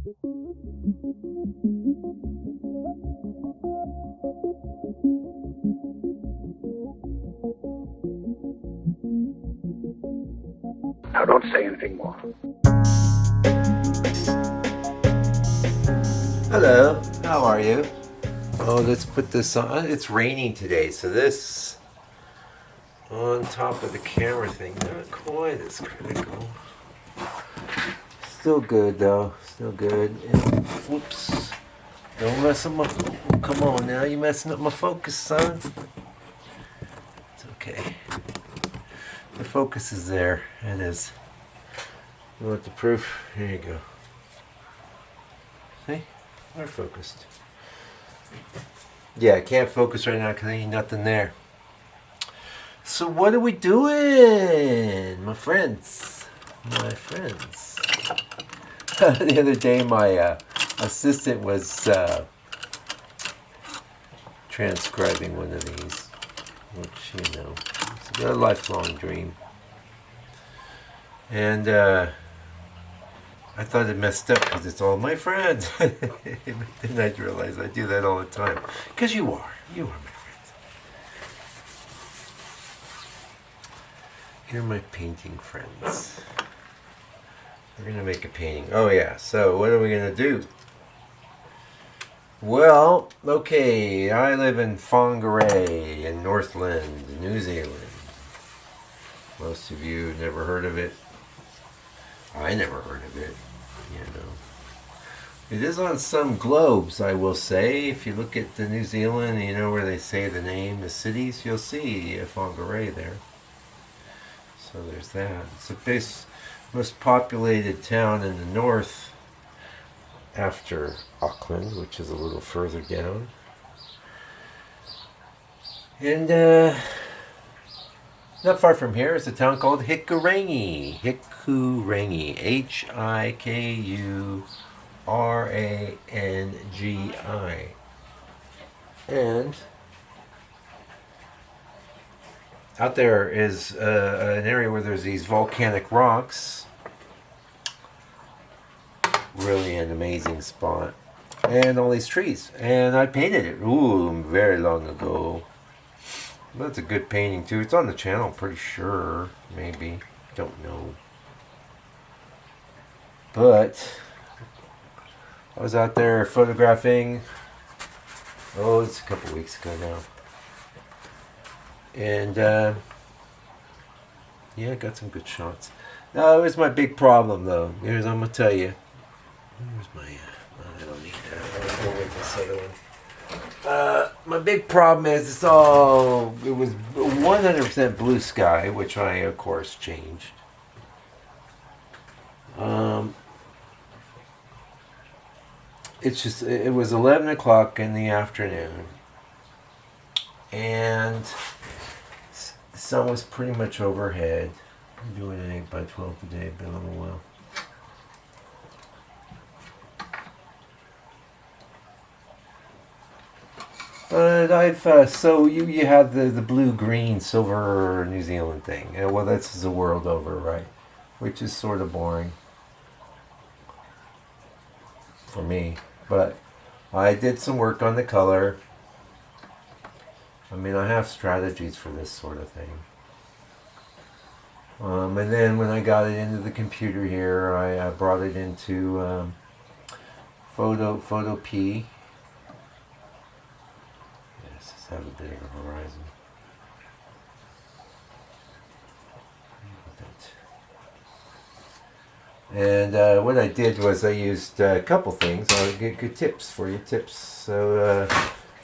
Now don't say anything more. Hello, how are you? Oh, let's put this on. It's raining today, so this on top of the camera thing, not quite as critical. Still good though, still good. And, whoops, don't mess up my, oh, come on now, you messing up my focus, son. It's okay. The focus is there, it is. You want the proof? Here you go. See? We're focused. Yeah, I can't focus right now because there ain't nothing there. So what are we doing, my friends? My friends. The other day, my assistant was transcribing one of these, which, you know, it's a lifelong dream. And I thought it messed up because it's all my friends. Then I realized I do that all the time. Because you are my friends. You're my painting friends. We're going to make a painting. Oh yeah, so what are we going to do? Well, okay, I live in Whangarei in Northland, New Zealand. Most of you never heard of it. I never heard of it, you know. It is on some globes, I will say. If you look at the New Zealand, you know where they say the name, the cities, you'll see Whangarei there. So there's that. It's the most populated town in the north after Auckland, which is a little further down. And not far from here is a town called Hikurangi. Hikurangi. Hikurangi. And out there is an area where there's these volcanic rocks. Really an amazing spot. And all these trees. And I painted it, very long ago. That's a good painting too. It's on the channel, I'm pretty sure. Maybe. Don't know. But I was out there photographing. Oh, it's a couple weeks ago now. And yeah, got some good shots. No, it was my big problem though. Here's, I'm gonna tell you. Where's my I don't need that. I'll go with this other one. My big problem is it was 100% blue sky, which I of course changed. It was 11 o'clock in the afternoon, and the sun was pretty much overhead. I'm doing an 8x12 today, been a little while. But I've so you have the blue, green, silver New Zealand thing. Well, that's the world over, right? Which is sort of boring for me. But I did some work on the color. I mean, I have strategies for this sort of thing. And then when I got it into the computer here, I brought it into PhotoPea. Have a bit of a horizon. And what I did was I used a couple things. I'll get good tips for you. Tips. So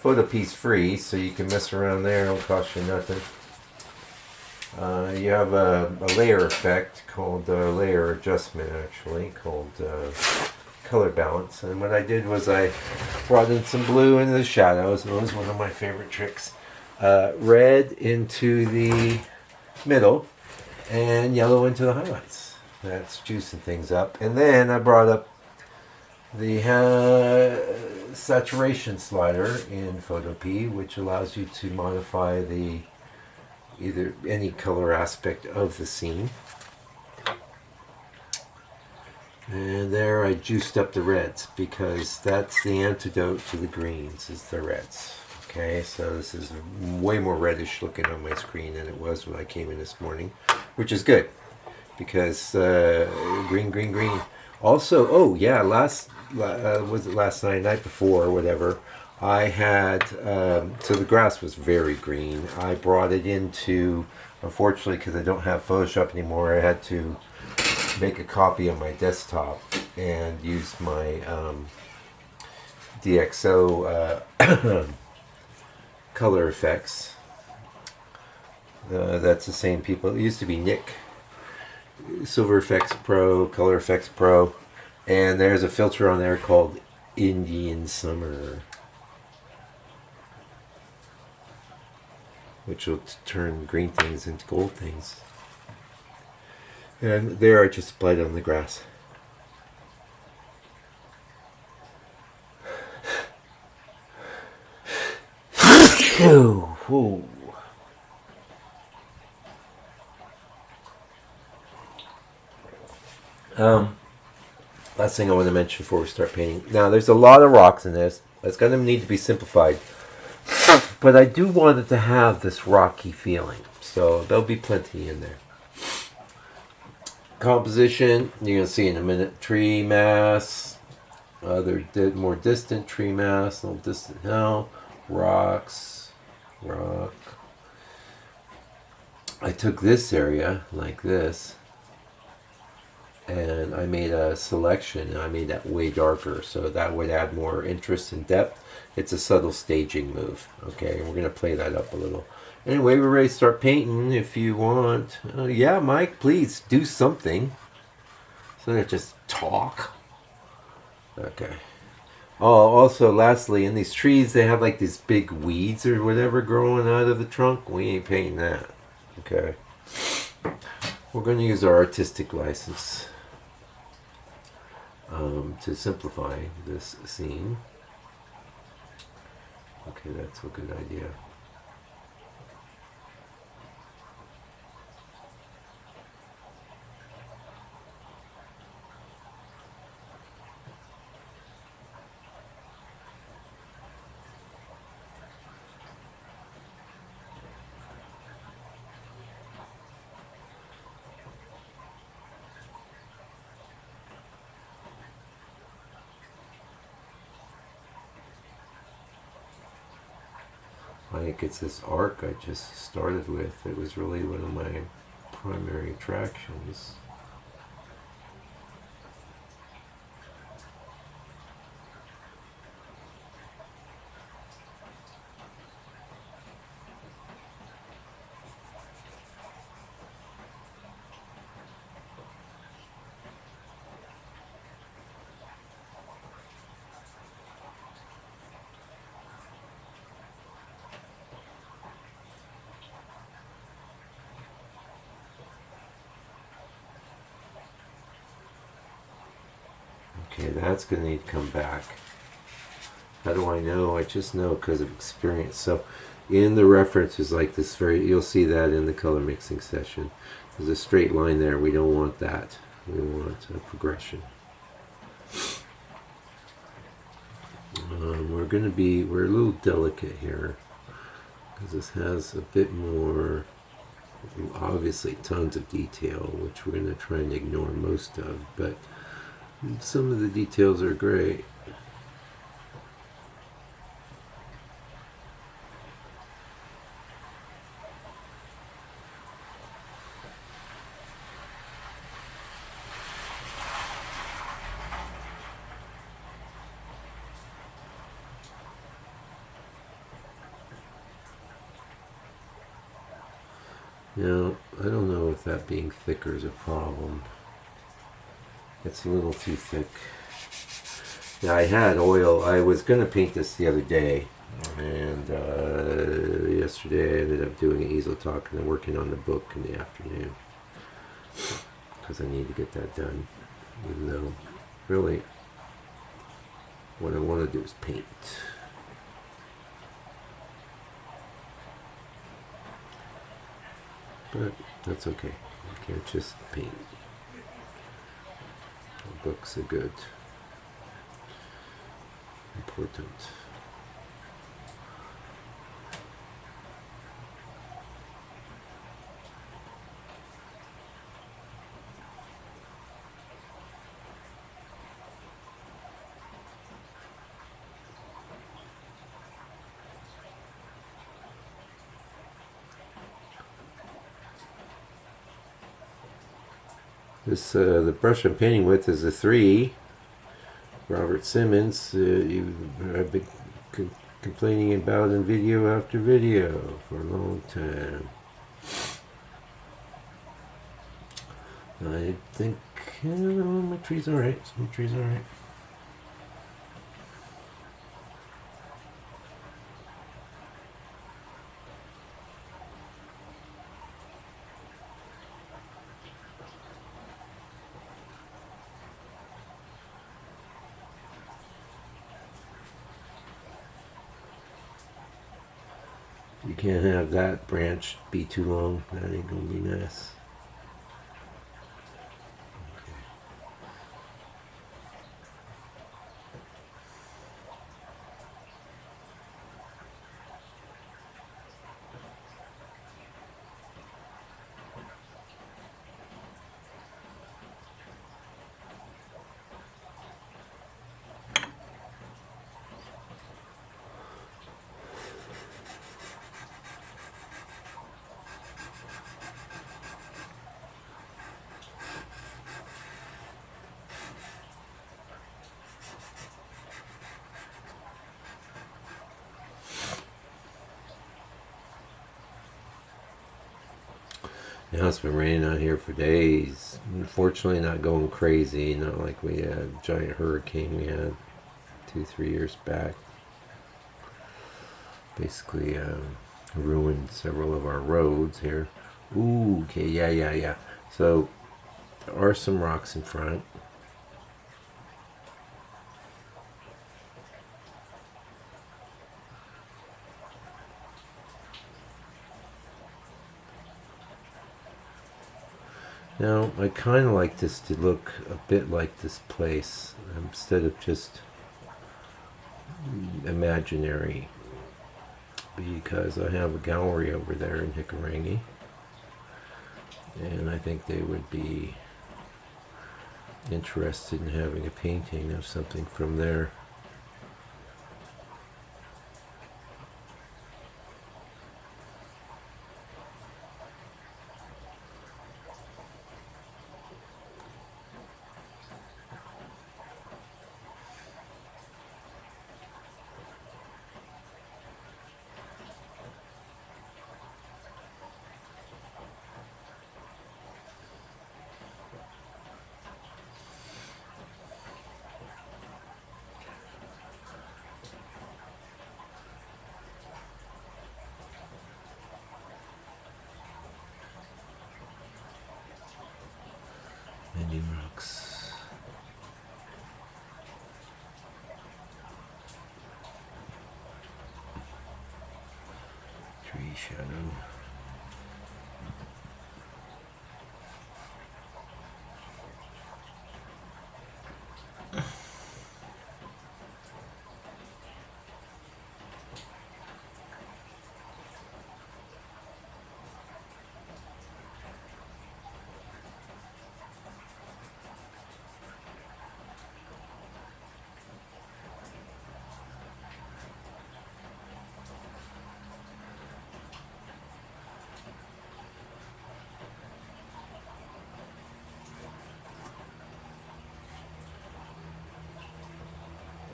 PhotoPea's free, so you can mess around there. It'll cost you nothing. You have a layer effect called layer adjustment, actually, called color balance. And what I did was I brought in some blue into the shadows. It was one of my favorite tricks. Red into the middle and yellow into the highlights. That's juicing things up. And then I brought up the saturation slider in PhotoPea, which allows you to modify either any color aspect of the scene. And there I juiced up the reds because that's the antidote to the greens is the reds. Okay, so this is way more reddish looking on my screen than it was when I came in this morning, which is good because green, green, green. Also, oh yeah, was it last night before, or whatever, I had, so the grass was very green. I brought it into, unfortunately, because I don't have Photoshop anymore, I had to make a copy on my desktop and use my DxO color effects. That's the same people. It used to be Nick, Silver Effects Pro, Color Effects Pro, and there's a filter on there called Indian Summer, which will turn green things into gold things. And there I just applied it on the grass. Ooh. Last thing I want to mention before we start painting. Now, there's a lot of rocks in this. That's going to need to be simplified. But I do want it to have this rocky feeling. So there'll be plenty in there. Composition, you're going to see in a minute. Tree mass, other more distant tree mass, a little distant hill, rocks, rock. I took this area like this, and I made a selection, and I made that way darker, so that would add more interest and depth. It's a subtle staging move. Okay, we're going to play that up a little. Anyway, we're ready to start painting if you want. Yeah, Mike, please do something. So don't just talk. Okay. Oh, also, lastly, in these trees, they have like these big weeds or whatever growing out of the trunk. We ain't painting that. Okay. We're going to use our artistic license to simplify this scene. Okay, that's a good idea. I think it's this arc I just started with. It was really one of my primary attractions. Okay, that's going to need to come back. How do I know? I just know because of experience. So in the references like this, you'll see that in the color mixing session. There's a straight line there. We don't want that. We want a progression. We're a little delicate here because this has a bit more, obviously tons of detail, which we're going to try and ignore most of, but some of the details are great. Now, I don't know if that being thicker is a problem. It's a little too thick. Yeah, I had oil. I was going to paint this the other day. And yesterday I ended up doing an easel talk and then working on the book in the afternoon. Because I need to get that done. Even though, really, what I want to do is paint. But that's okay. I can't just paint. Books are good. Important. This the brush I'm painting with is a 3. Robert Simmons. I've been complaining about in video after video for a long time. I think my tree's alright. Some trees alright. You can't have that branch be too long. That ain't gonna be nice. Now it's been raining out here for days. Unfortunately, not going crazy. Not like we had a giant hurricane we had 2-3 years back. Basically ruined several of our roads here. Ooh, okay, yeah. So there are some rocks in front. Now, I kind of like this to look a bit like this place, instead of just imaginary, because I have a gallery over there in Hikurangi, and I think they would be interested in having a painting of something from there. Many rocks. Tree shadow.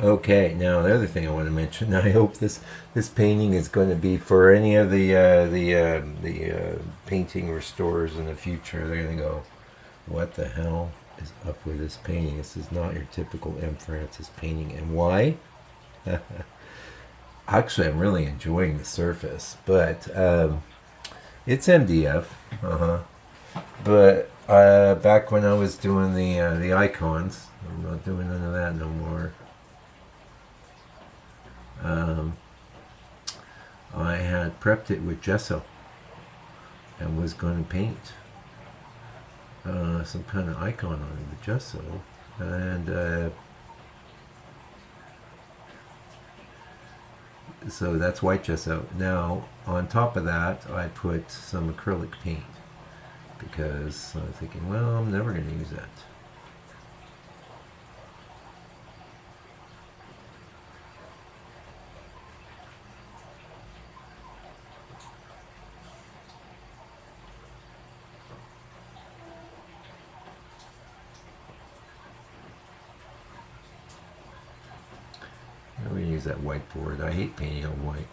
Okay, now the other thing I want to mention, I hope this painting is going to be for any of the painting restorers in the future. They're going to go, what the hell is up with this painting? This is not your typical M. Francis painting. And why? Actually, I'm really enjoying the surface, but it's MDF. But back when I was doing the icons, I'm not doing none of that no more. I had prepped it with gesso and was going to paint some kind of icon on it with gesso, And so that's white gesso. Now, on top of that, I put some acrylic paint because I was thinking, well, I'm never going to use that. I'm going to use that whiteboard. I hate painting on white.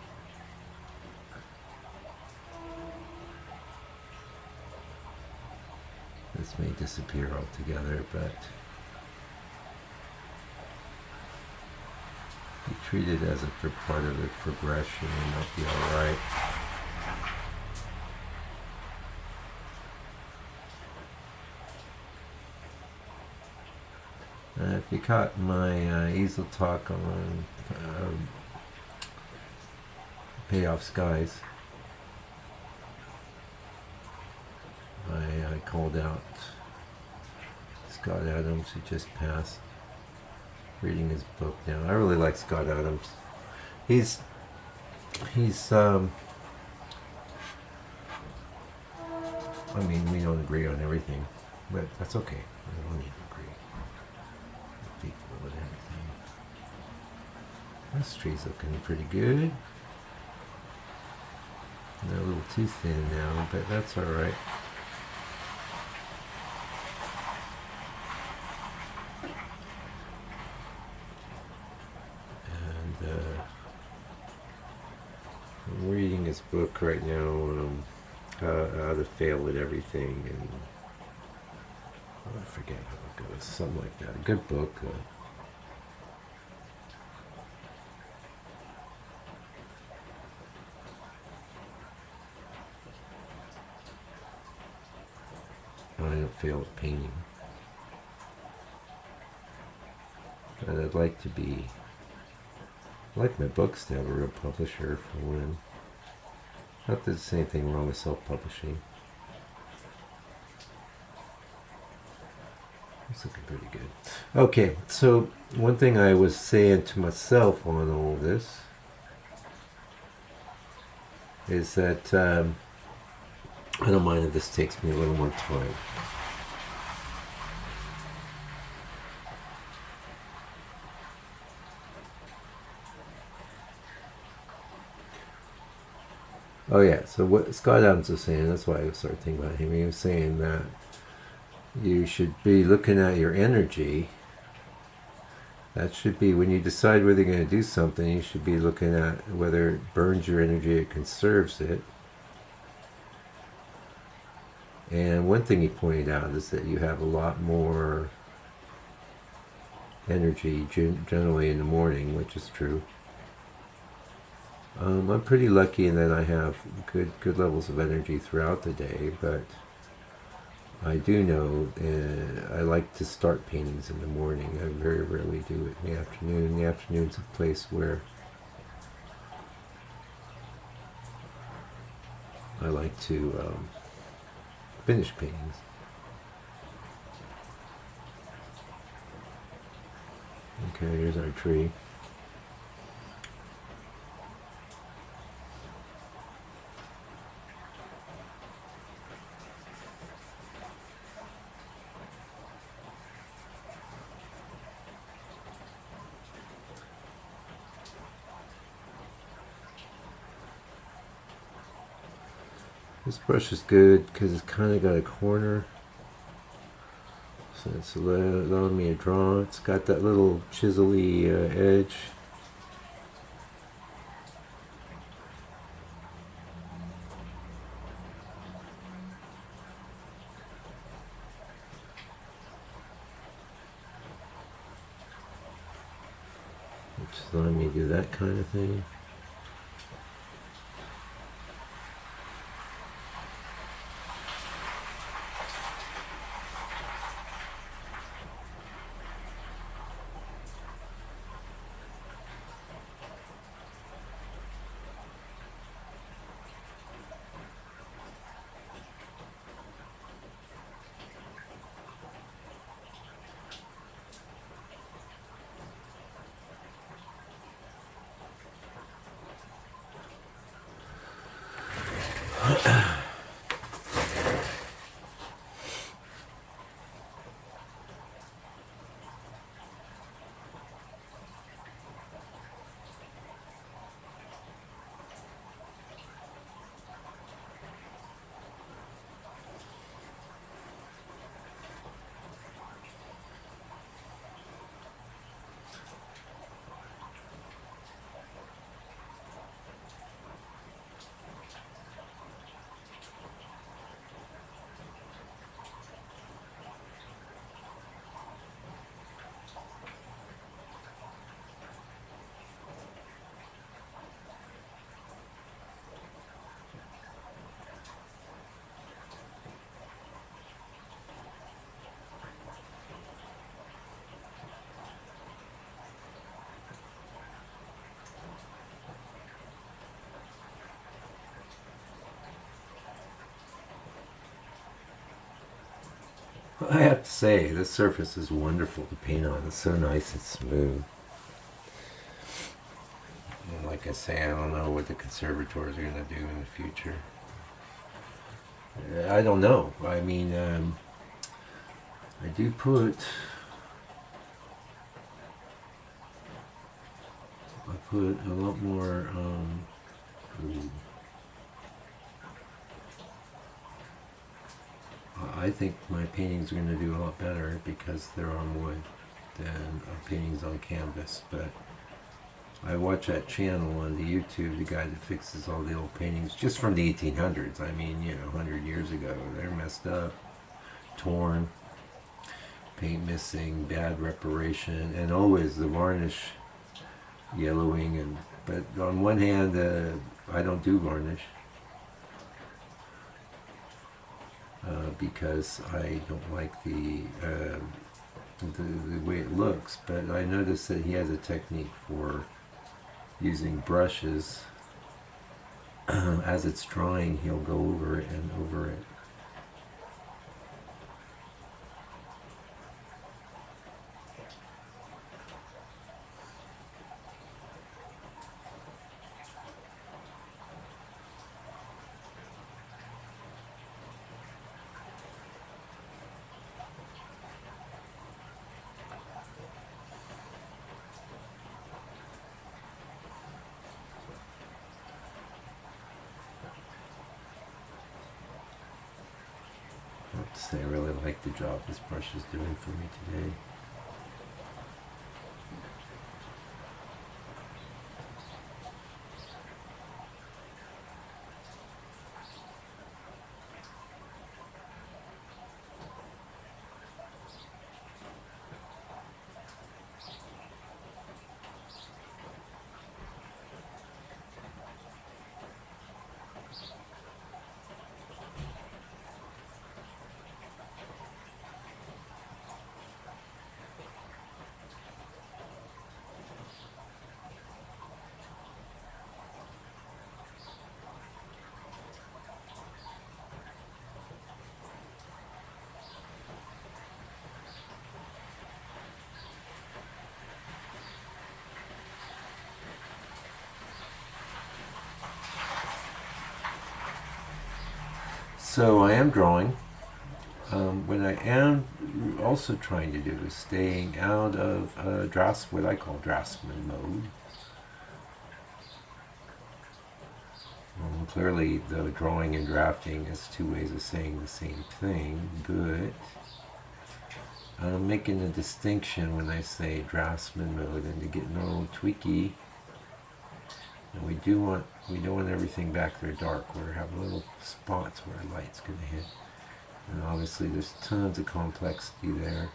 This may disappear altogether, but you treat it as a part of the progression and that'll be alright. If you caught my easel talk on payoff skies, I called out Scott Adams, who just passed. Reading his book now. I really like Scott Adams. He's I mean, we don't agree on everything, but that's okay. We don't need to agree with people and everything. This tree's looking pretty good. They're a little too thin now, but that's alright. I'm reading his book right now, how to fail at everything, and I forget how it goes, something like that. A good book. I don't fail at painting, but I'd like to be. I like my books to have a real publisher for one. Not that there's anything wrong with self-publishing. It's looking pretty good. Okay, so one thing I was saying to myself on all of this is that I don't mind if this takes me a little more time. Oh yeah, so what Scott Adams was saying, that's why I started thinking about him. He was saying that you should be looking at your energy. That should be, when you decide whether you're going to do something, you should be looking at whether it burns your energy or conserves it. And one thing he pointed out is that you have a lot more energy generally in the morning, which is true. I'm pretty lucky in that I have good levels of energy throughout the day, but I do know I like to start paintings in the morning. I very rarely do it in the afternoon. The afternoon's a place where I like to finish paintings. Okay, here's our tree. This brush is good because it's kind of got a corner, so it's allowing me to draw. It's got that little chisel-y edge. Which is allowing me to do that kind of thing. I have to say, this surface is wonderful to paint on. It's so nice and smooth. And like I say, I don't know what the conservators are going to do in the future. I don't know. I mean, I do put... I put a lot more... I think my paintings are going to do a lot better because they're on wood than paintings on canvas. But I watch that channel on the YouTube, the guy that fixes all the old paintings just from the 1800s. I mean, you know, 100 years ago. They're messed up, torn, paint missing, bad reparation, and always the varnish yellowing. And but on one hand, I don't do varnish. Because I don't like the way it looks, but I noticed that he has a technique for using brushes. As it's drying, he'll go over it and over it. I have to say, I really like the job this brush is doing for me today. So I am drawing. What I am also trying to do is staying out of what I call draftsman mode. Clearly, though, drawing and drafting is two ways of saying the same thing, but I'm making a distinction when I say draftsman mode, and to get a little tweaky. And we don't want everything back there dark. We have little spots where light's going to hit. And obviously there's tons of complexity there.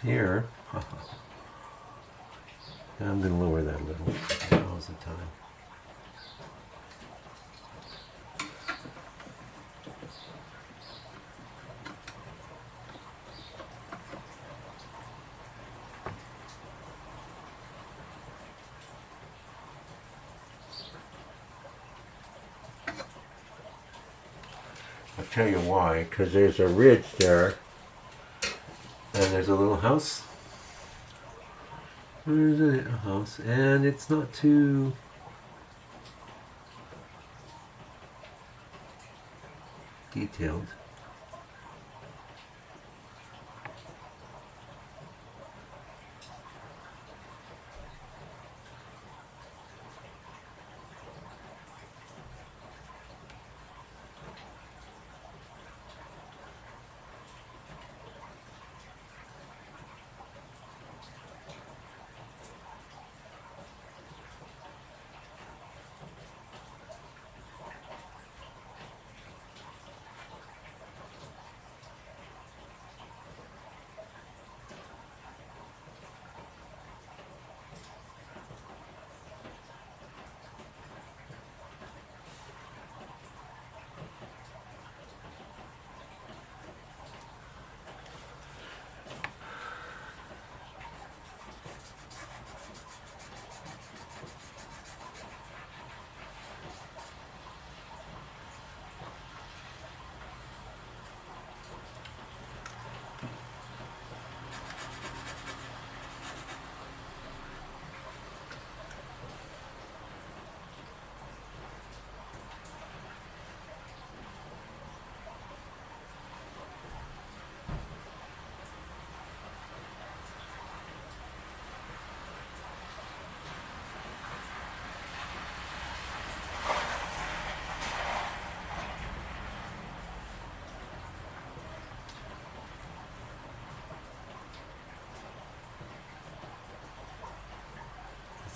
Here, I'm going to lower that a little. Now's the time. I'll tell you why, because there's a ridge there, and there's a little house, There's a house, and it's not too detailed.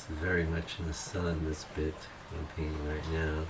It's very much in the sun, this bit I'm painting right now.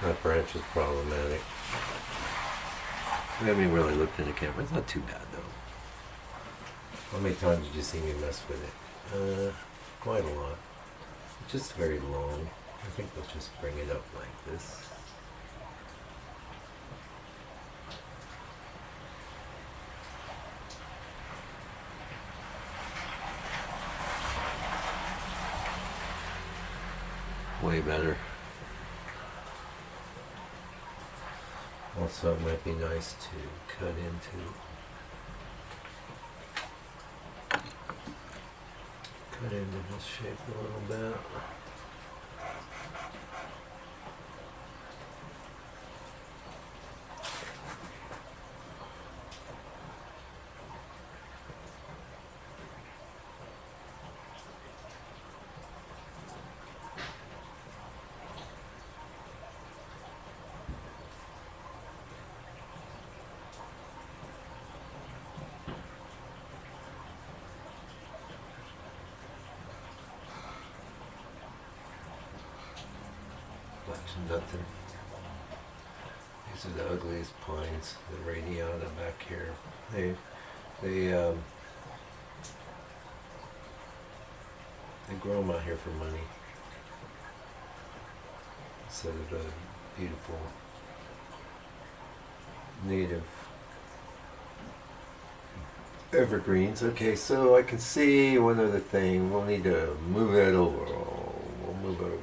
That branch is problematic. I haven't really looked in the camera. It's not too bad though. How many times did you see me mess with it? Quite a lot. It's just very long. I think we'll just bring it up like this. Way better. Also, it might be nice to cut into this shape a little bit. Nothing. These are the ugliest pines, the radiata back here. They grow them out here for money instead of the beautiful native evergreens. Okay, so I can see one other thing. We'll need to move it over. We'll move over.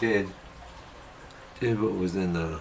Did what was in the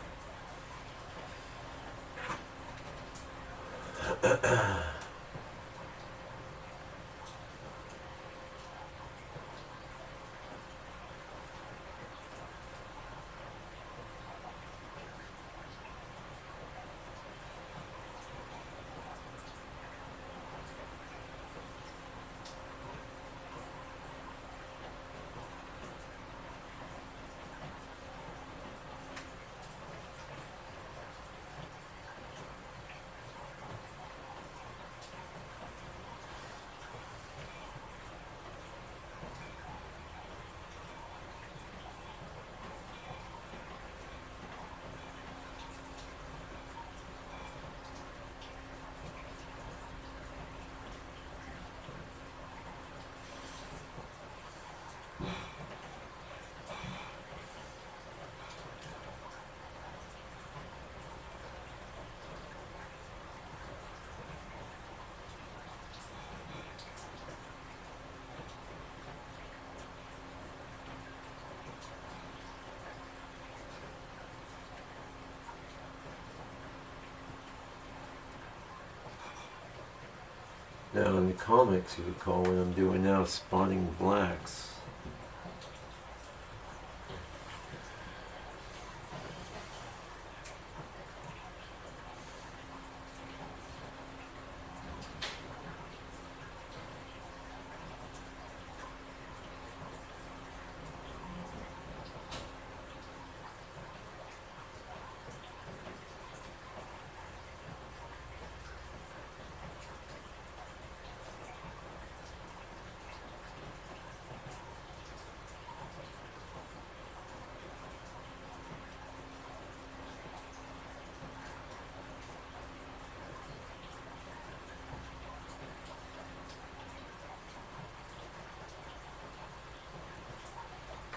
Now in the comics, you would call what I'm doing now spotting blacks.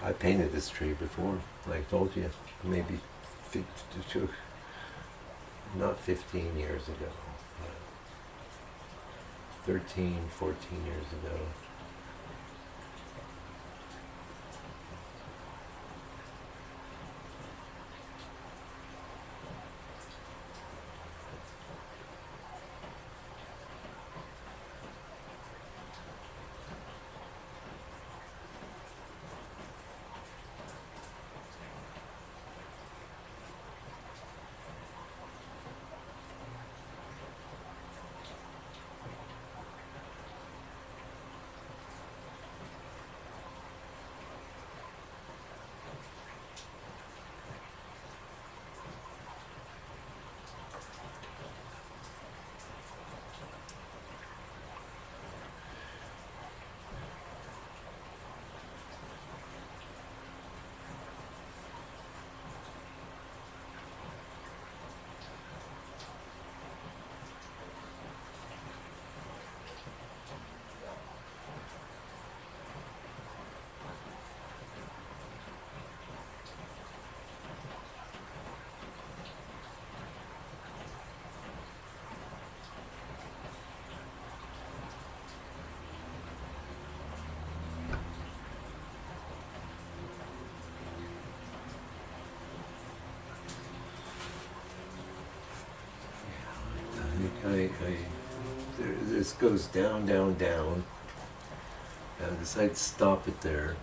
I painted this tree before, like I told you, maybe not 15 years ago, but 13, 14 years ago. This goes down, down, down. I decided to stop it there.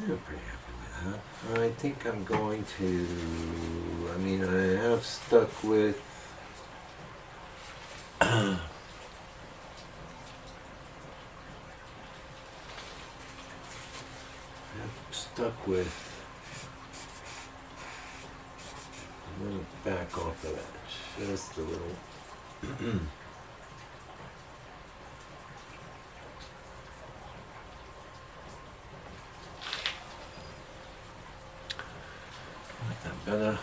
I'm pretty happy with that. I think I'm going to, I have stuck with I've stuck with, I'm going to back off of that just a little. gonna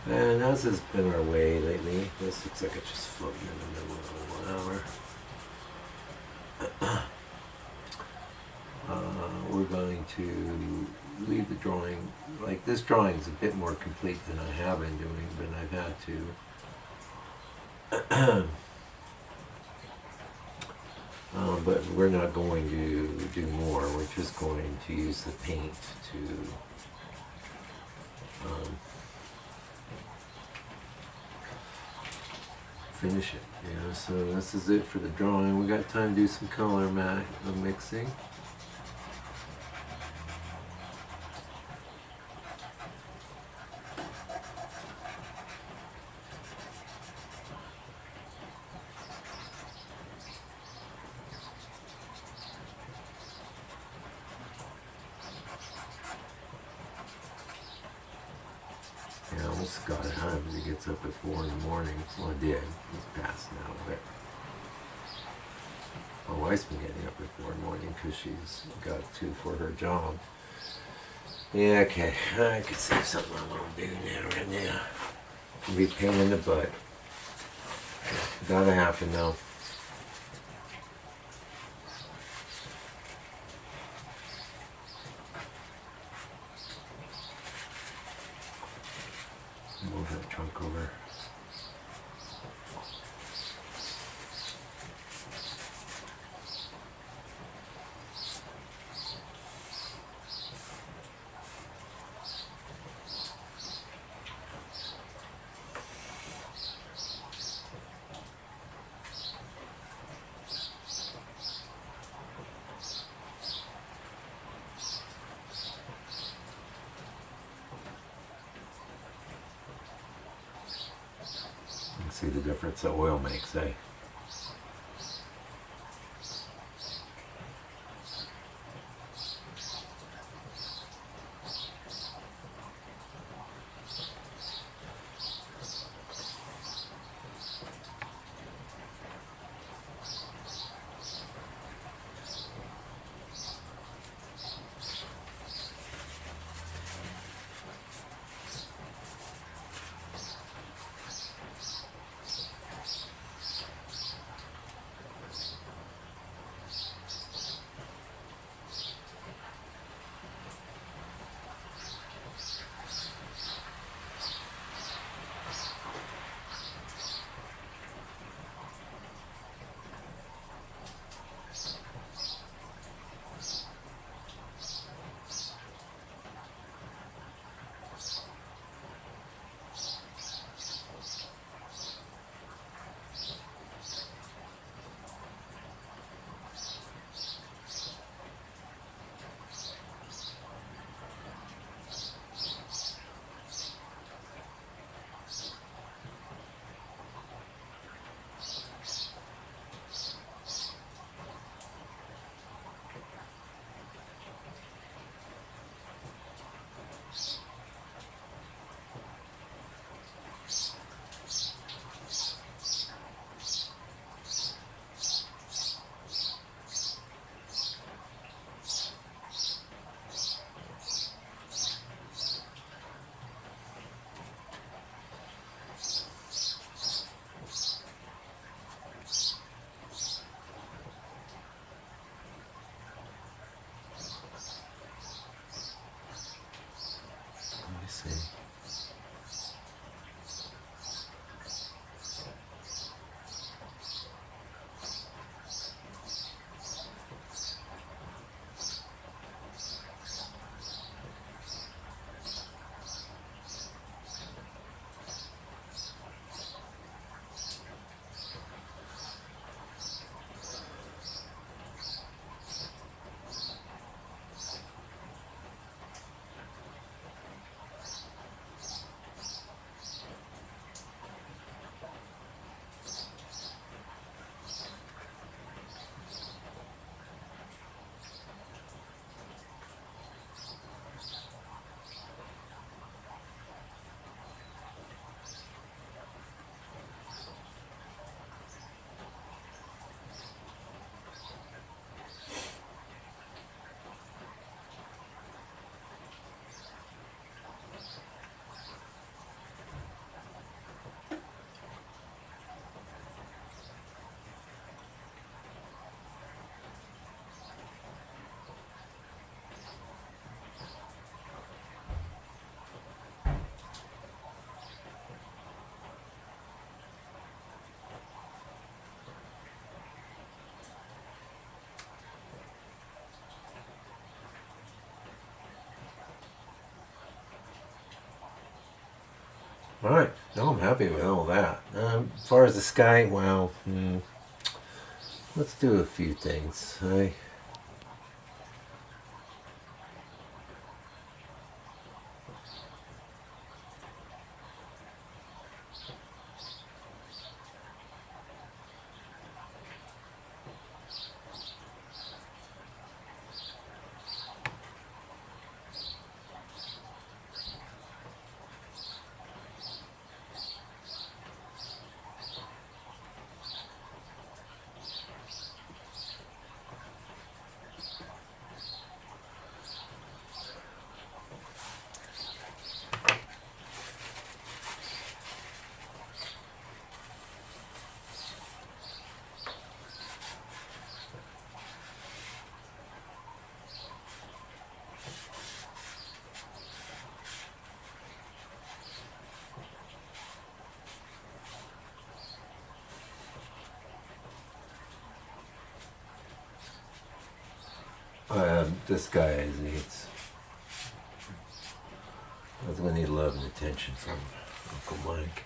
and as has been our way lately, this looks like it's just floating in the middle of the 1 hour. We're going to leave the drawing, like this drawing is a bit more complete than I have been doing, but I've had to. But we're not going to do more, we're just going to use the paint to finish it. So this is it for the drawing. We got time to do some color mixing. I almost got it home because he gets up at 4 in the morning. Well, I did. He's past now, but my wife's been getting up at 4 in the morning because she's got to for her job. Yeah, okay. I could say something I won't do now, right now. It'll be a pain in the butt. Gotta happen though. Move that trunk over. See the difference that oil makes, eh? Alright, no, I'm happy with all that. As far as the sky, well, let's do a few things. This guy needs. I was going to need love and attention from Uncle Mike.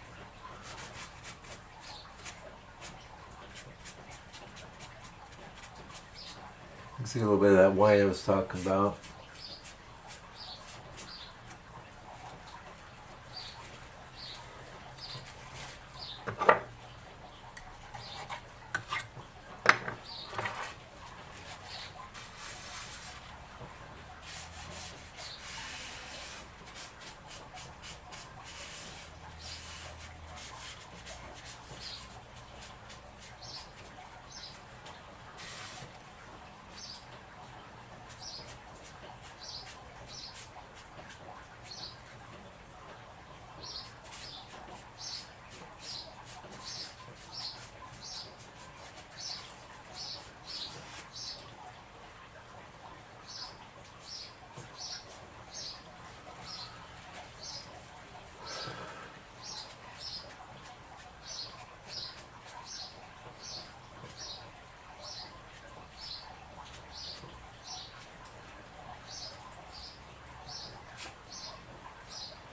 You can see a little bit of that white I was talking about.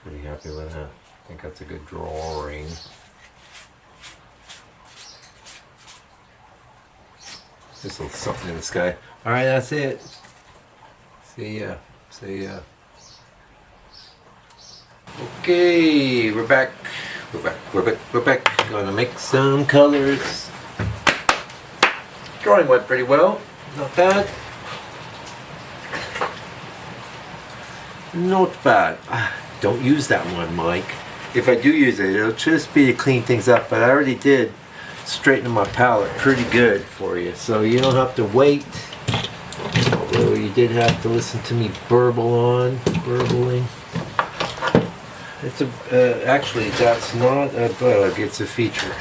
Pretty happy with that. I think that's a good drawing. Just a little something in the sky. Alright, that's it. See ya. See ya. Okay, we're back. We're back. Gonna make some colors. Drawing went pretty well. Not bad. Not bad. Don't use that one, Mike. If I do use it, it'll just be to clean things up, but I already did straighten my palette pretty good for you, so you don't have to wait. Although you did have to listen to me burbling. It's a actually that's not a bug, it's a feature.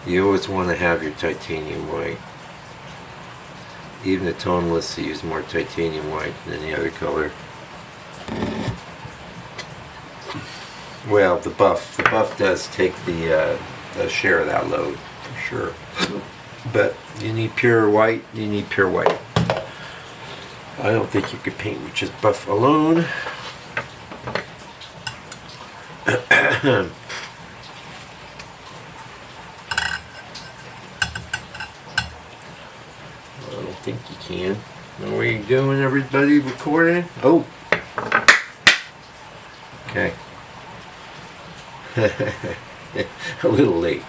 You always want to have your titanium white. Even the tonalists use more titanium white than any other color. Well, the buff does take the share of that load, for sure. But you need pure white, I don't think you could paint with just buff alone. I think you can. What are you doing, everybody? Recording? Oh. Okay. A little late.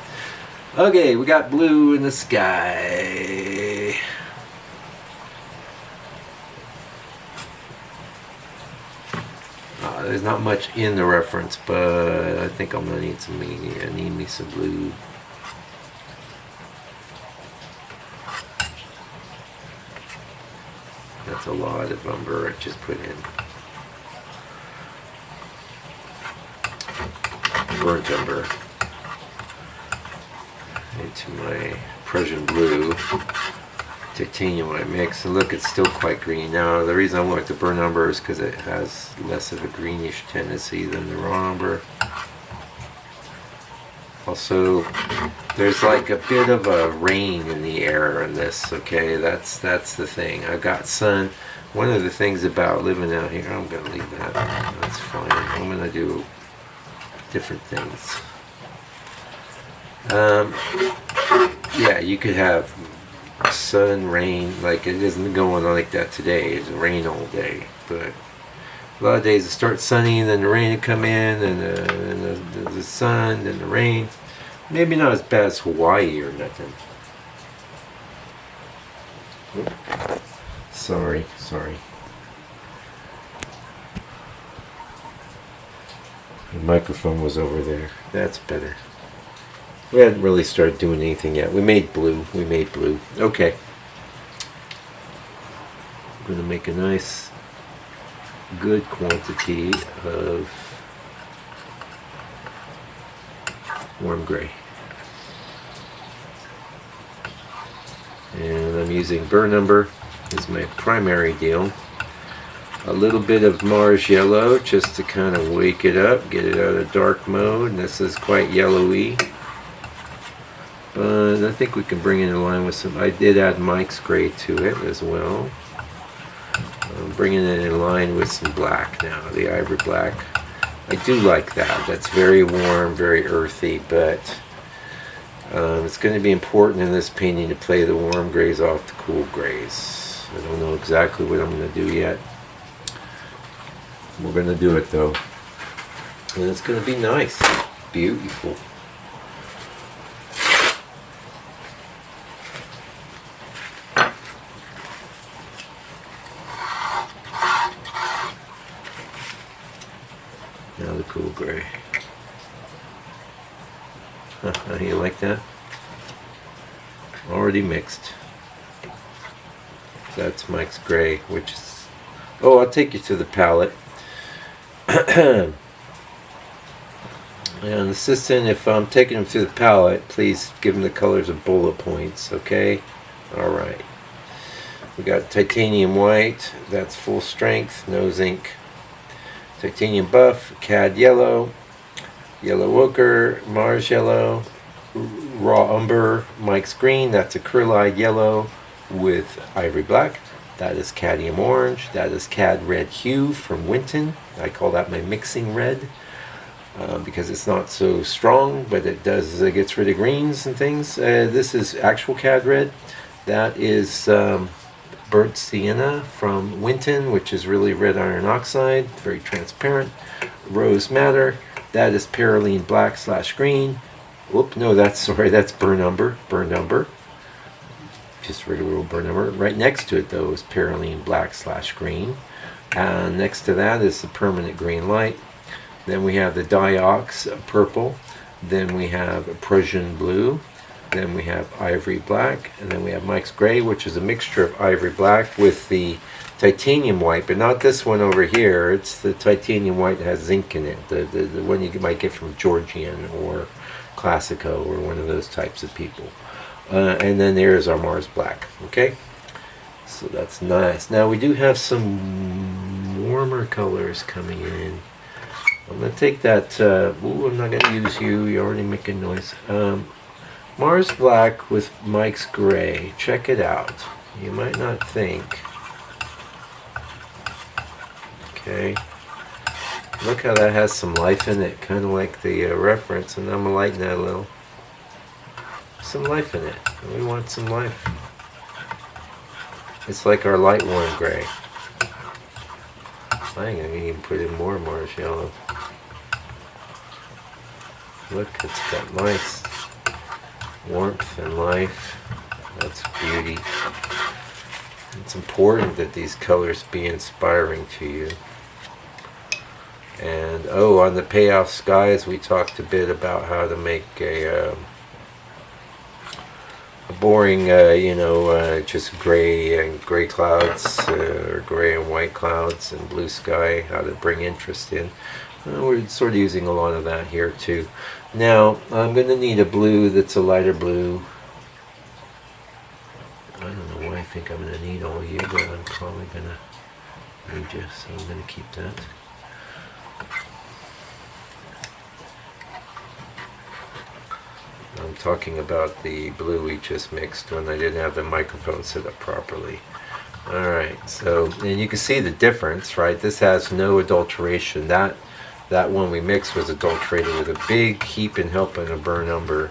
Okay, we got blue in the sky. There's not much in the reference, but I think I'm gonna need some. I need me some blue. That's a lot of umber I just put in. Burnt umber into my Prussian blue titanium white mix. And look, it's still quite green. Now, the reason I went with the burnt umber is because it has less of a greenish tendency than the raw umber. Also, there's like a bit of a rain in the air in this, okay? That's the thing. I've got sun. One of the things about living out here, I'm going to leave that. That's fine. I'm going to do different things. Yeah, you could have sun, rain, like it isn't going on like that today. It's rain all day, but a lot of days it starts sunny, and then the rain would come in, and the sun, and the rain. Maybe not as bad as Hawaii or nothing. Oop. Sorry. The microphone was over there. That's better. We hadn't really started doing anything yet. We made blue. Okay. I'm going to make a nice, good quantity of warm gray. And I'm using Burnt Umber as my primary deal. A little bit of Mars yellow just to kind of wake it up, get it out of dark mode. And this is quite yellowy. But I think we can bring it in line with some. I did add Mike's gray to it as well. I'm bringing it in line with some black now, the ivory black. I do like that. That's very warm, very earthy, but it's going to be important in this painting to play the warm grays off the cool grays. I don't know exactly what I'm going to do yet. We're going to do it though. And it's going to be nice. Beautiful. Now the cool gray. You like that? Already mixed. That's Mike's gray, which is... Oh, I'll take you to the palette. And assistant, if I'm taking him through the palette, please give him the colors of bullet points, okay? Alright. We got titanium white, that's full strength, nose ink. Titanium buff, cad yellow, yellow ochre, Mars yellow, raw umber, Mike's green, that's acrylic yellow with ivory black. That is cadmium orange. That is cad red hue from Winton. I call that my mixing red because it's not so strong, but it gets rid of greens and things. This is actual cad red. That is burnt sienna from Winton, which is really red iron oxide, very transparent. Rose madder. That is perylene black / green. Whoop, no, that's burnt umber. Just regular burnt umber. Right next to it, though, is perylene black / green. And next to that is the permanent green light. Then we have the diox purple. Then we have Prussian blue. Then we have ivory black. And then we have Mike's gray, which is a mixture of ivory black with the titanium white, but not this one over here. It's the titanium white that has zinc in it. The one you might get from Georgian or Classico or one of those types of people. And then there's our Mars black. Okay, so that's nice. Now we do have some warmer colors coming in. I'm going to take that. I'm not going to use you. You're already making noise. Mars black with Mike's gray. Check it out. You might not think. Okay. Look how that has some life in it, kind of like the reference, and I'm going to lighten that a little. Some life in it. We want some life. It's like our light warm gray. I'm going to even put in more Mars yellow. Look, it's got nice warmth and life. That's beauty. It's important that these colors be inspiring to you. And on the payoff skies, we talked a bit about how to make a boring, just gray clouds, or gray and white clouds and blue sky, how to bring interest in. We're sort of using a lot of that here too. Now, I'm going to need a blue that's a lighter blue. I don't know why I think I'm going to need all you, but I'm probably going to need you, so I'm going to keep that. I'm talking about the blue we just mixed when I didn't have the microphone set up properly. Alright, so, and you can see the difference, right? This has no adulteration. That one we mixed was adulterated with a big heap and helping of burnt umber.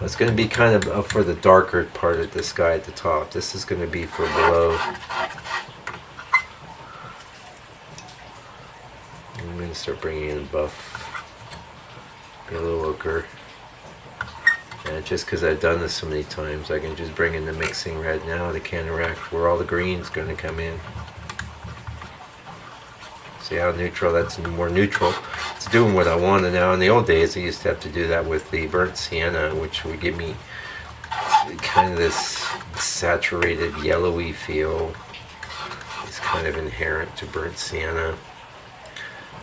It's going to be kind of for the darker part of the sky at the top. This is going to be for below. I'm going to start bringing in buff, yellow ochre. And just because I've done this so many times, I can just bring in the mixing red now to counteract where all the green's going to come in. See how neutral? That's more neutral. It's doing what I wanted now. In the old days, I used to have to do that with the burnt sienna, which would give me kind of this saturated yellowy feel. It's kind of inherent to burnt sienna.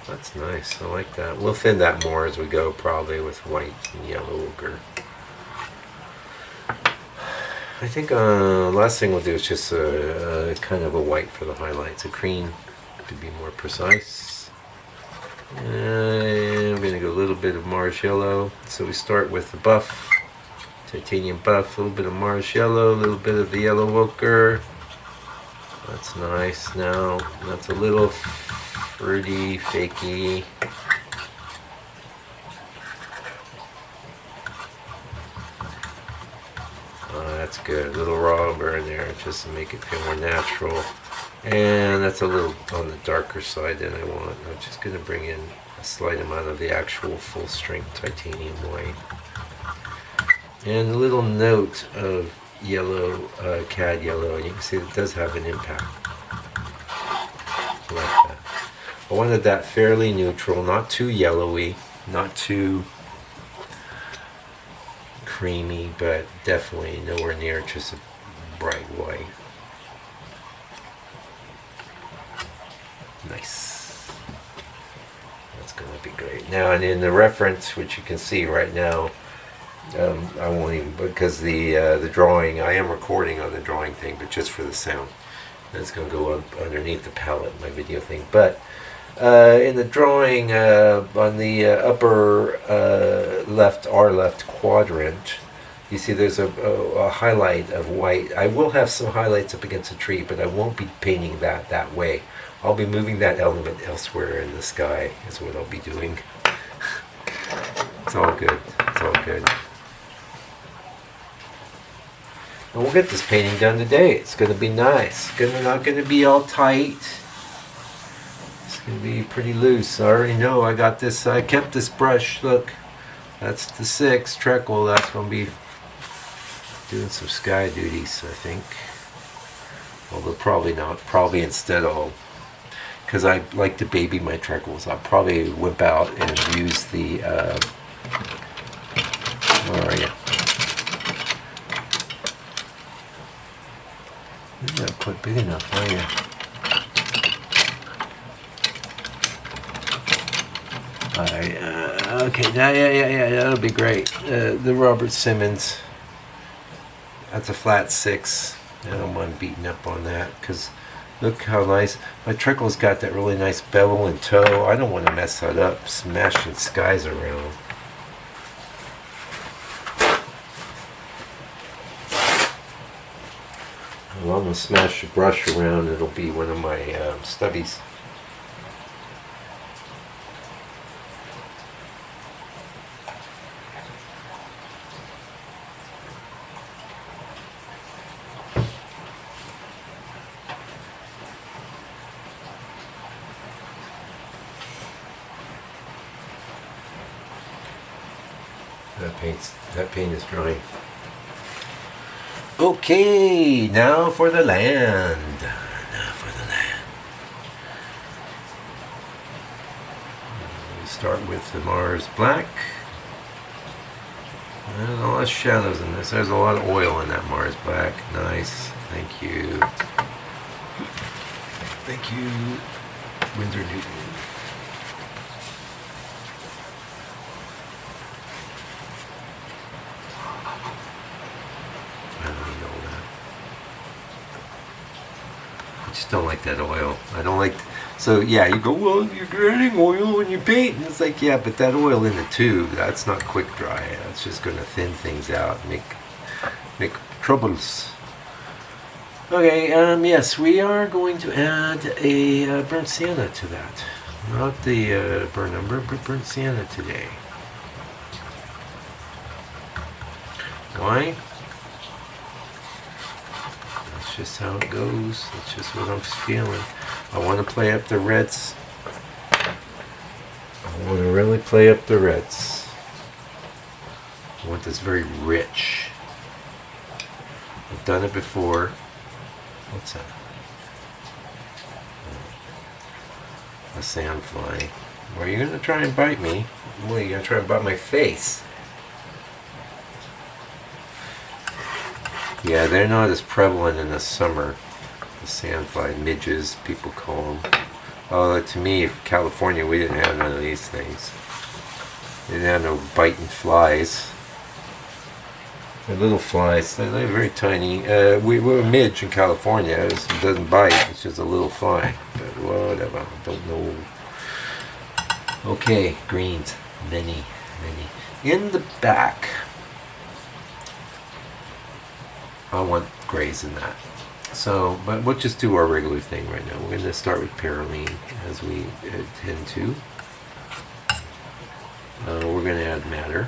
That's nice. I like that. We'll thin that more as we go, probably with white and yellow ochre. I think last thing we'll do is just kind of a white for the highlights. A cream to be more precise. And I'm going to go a little bit of Mars yellow. So we start with the buff, titanium buff, a little bit of Mars yellow, a little bit of the yellow ochre. That's nice. Now that's a little fruity, fakey. That's good. A little raw umber in there just to make it feel more natural. And that's a little on the darker side than I want. I'm just going to bring in a slight amount of the actual full strength titanium white. And a little note of yellow, cad yellow. And you can see it does have an impact. Like that. I wanted that fairly neutral, not too yellowy, not too creamy, but definitely nowhere near just a bright white. Nice. That's going to be great. Now, and in the reference, which you can see right now, I won't even, because the drawing, I am recording on the drawing thing, but just for the sound. It's going to go up underneath the palette, my video thing. But in the drawing, on the upper left, our left quadrant, you see there's a highlight of white. I will have some highlights up against a tree, but I won't be painting that way. I'll be moving that element elsewhere in the sky is what I'll be doing. It's all good. It's all good. And we'll get this painting done today. It's going to be nice. Not going to be all tight. It's going to be pretty loose. I already know I got this. I kept this brush. Look, that's the 6 treacle. That's going to be doing some sky duties, I think. Although probably not. Probably instead I'll, because I like to baby my treacles, I'll probably whip out and use the, where are you? You're not quite big enough, are you? Alright, okay, yeah, that'll be great. The Robert Simmons, that's a flat 6. I don't mind beating up on that, because look how nice. My treacle's got that really nice bevel and toe. I don't want to mess that up, smashing skies around. Well, I'm going to smash the brush around. It'll be one of my stubbies. That paint is drying. Okay, now for the land. We start with the Mars black. There's a lot of shadows in this. There's a lot of oil in that Mars black. Nice. Thank you. Thank you, Windsor Newton. just don't like that oil. I don't like. So yeah, you go, well, you're adding oil when you paint, and it's like, yeah, but that oil in the tube, that's not quick dry. That's just going to thin things out, make troubles. Okay, yes, we are going to add a burnt sienna to that. Not the burnt umber, but burnt sienna today. Why? That's just how it goes. That's just what I'm feeling. I want to play up the reds. I want to really play up the reds. I want this very rich. I've done it before. What's that? A sandfly. Well, you're going to try and bite me. Well, you're going to try and bite my face. Yeah, they're not as prevalent in the summer. The sandfly, midges, people call them. Although to me, California, we didn't have none of these things. We didn't have no biting flies. They're little flies. They're very tiny. We're a midge in California. It doesn't bite. It's just a little fly. But whatever. I don't know. Okay, greens. Many. In the back, I want grays in that. So, but we'll just do our regular thing right now. We're going to start with perylene, as we tend to. We're going to add madder.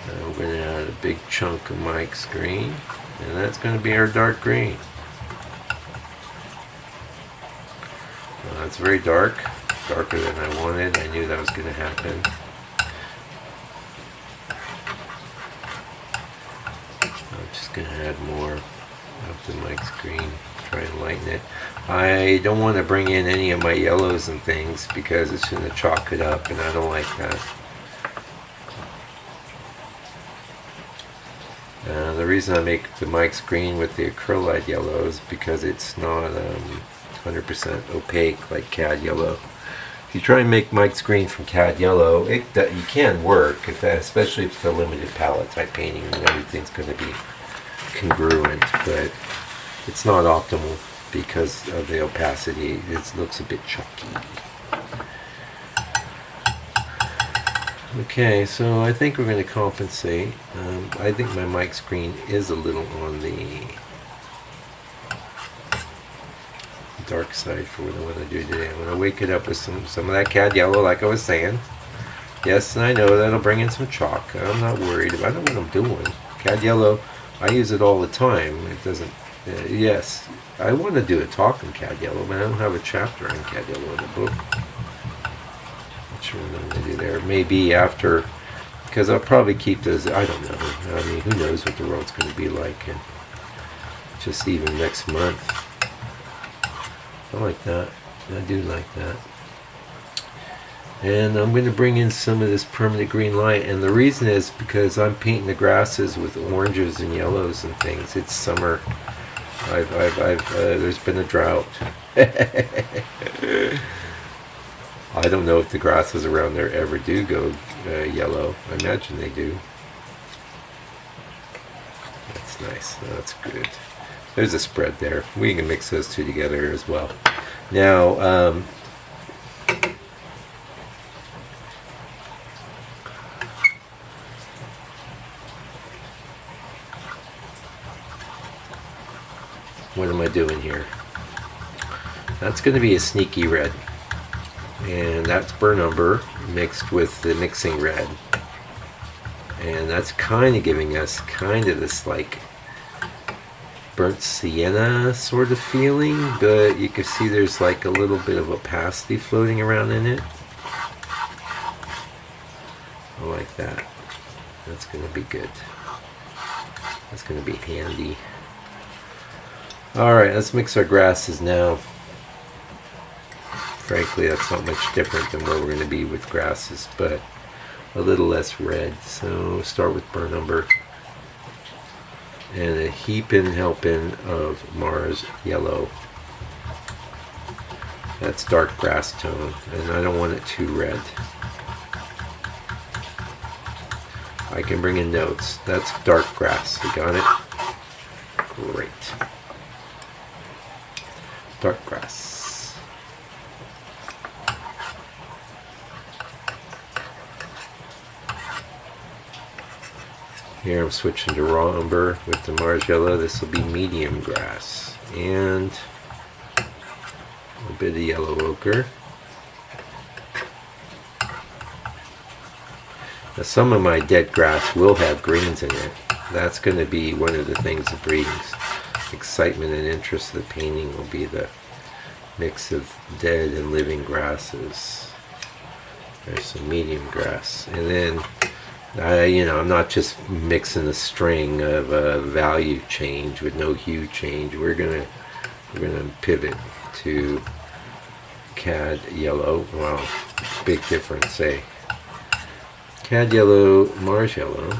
We're going to add a big chunk of Mike's green, and that's going to be our dark green. It's very dark, darker than I wanted. I knew that was going to happen. I'm just going to add more of the Mike's green, try and lighten it. I don't want to bring in any of my yellows and things because it's going to chalk it up, and I don't like that. The reason I make the Mike's green with the acrylic yellow is because it's not 100% opaque like cad yellow. If you try and make Mike's green from cad yellow, you can work, especially if it's a limited palette type painting and everything's going to be congruent, but it's not optimal because of the opacity. It looks a bit chalky. Okay, so I think we're going to compensate. I think my Mike's green is a little on the dark side for what I want to do today. I'm going to wake it up with some of that cad yellow, like I was saying. Yes, and I know that'll bring in some chalk. I'm not worried. I know what I'm doing. Cad yellow, I use it all the time. It doesn't. Yes, I want to do a talk on cad yellow, but I don't have a chapter on cad yellow in the book. Sure what I'm going to do there. Maybe after, because I'll probably keep those. I don't know. I mean, who knows what the world's going to be like, and just even next month. I like that. I do like that. And I'm going to bring in some of this permanent green light, and the reason is because I'm painting the grasses with oranges and yellows and things. It's summer. There's been a drought. I don't know if the grasses around there ever do go yellow. I imagine they do. That's nice. That's good. There's a spread there. We can mix those two together as well. Now, what am I doing here? That's going to be a sneaky red. And that's burnt umber mixed with the mixing red. And that's kind of giving us kind of this like burnt sienna sort of feeling, but you can see there's like a little bit of opacity floating around in it. I like that. That's going to be good. That's going to be handy. Alright, let's mix our grasses now. Frankly, that's not much different than where we're going to be with grasses, but a little less red. So start with burnt umber and a helping of Mars yellow. That's dark grass tone, and I don't want it too red. I can bring in notes. That's dark grass. You got it? Great. dark grass. Here I'm switching to raw umber with the Mars yellow. This will be medium grass and a bit of yellow ochre. Now some of my dead grass will have greens in it. That's going to be one of the things that brings excitement and interest of the painting, will be the mix of dead and living grasses. There's some medium grass, and then I'm not just mixing a string of a value change with no hue change. We're gonna pivot to cad yellow. Wow, big difference, eh? Cad yellow, Mars yellow.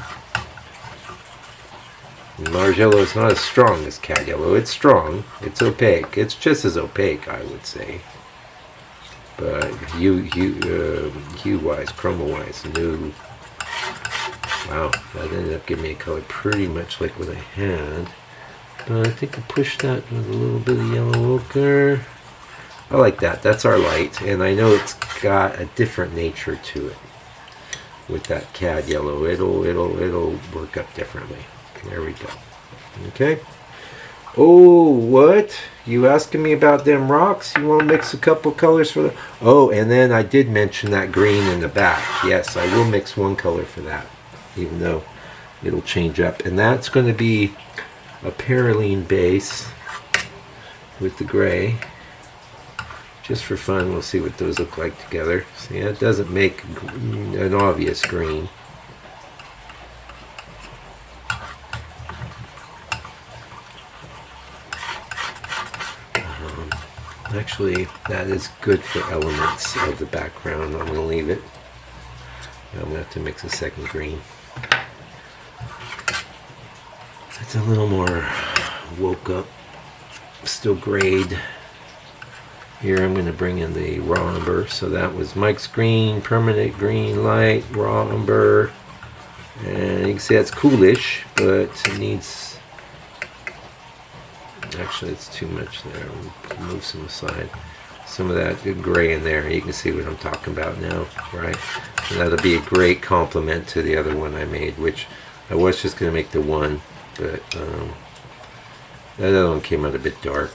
Mars yellow is not as strong as cad yellow. It's strong. It's opaque. It's just as opaque, I would say. But hue-wise, chroma-wise, new. Wow, that ended up giving me a color pretty much like what I had. But I think I pushed that with a little bit of yellow ochre. I like that. That's our light, and I know it's got a different nature to it. With that cad yellow, it'll work up differently. There we go. Okay. Oh, what? You asking me about them rocks? You want to mix a couple colors for the... Oh, and then I did mention that green in the back. Yes, I will mix one color for that, even though it'll change up. And that's going to be a perylene base with the gray. Just for fun, we'll see what those look like together. See, it doesn't make an obvious green. Actually, that is good for elements of the background. I'm going to leave it. I'm going to have to mix a second green. It's a little more woke up, still grayed. Here I'm going to bring in the raw umber. So that was Mike's green, permanent green light, raw umber. And you can see that's coolish, but it needs... Actually, it's too much there. I'll move some aside. Some of that good gray in there. You can see what I'm talking about now, right? And that'll be a great complement to the other one I made, which I was just going to make the one, but that other one came out a bit dark.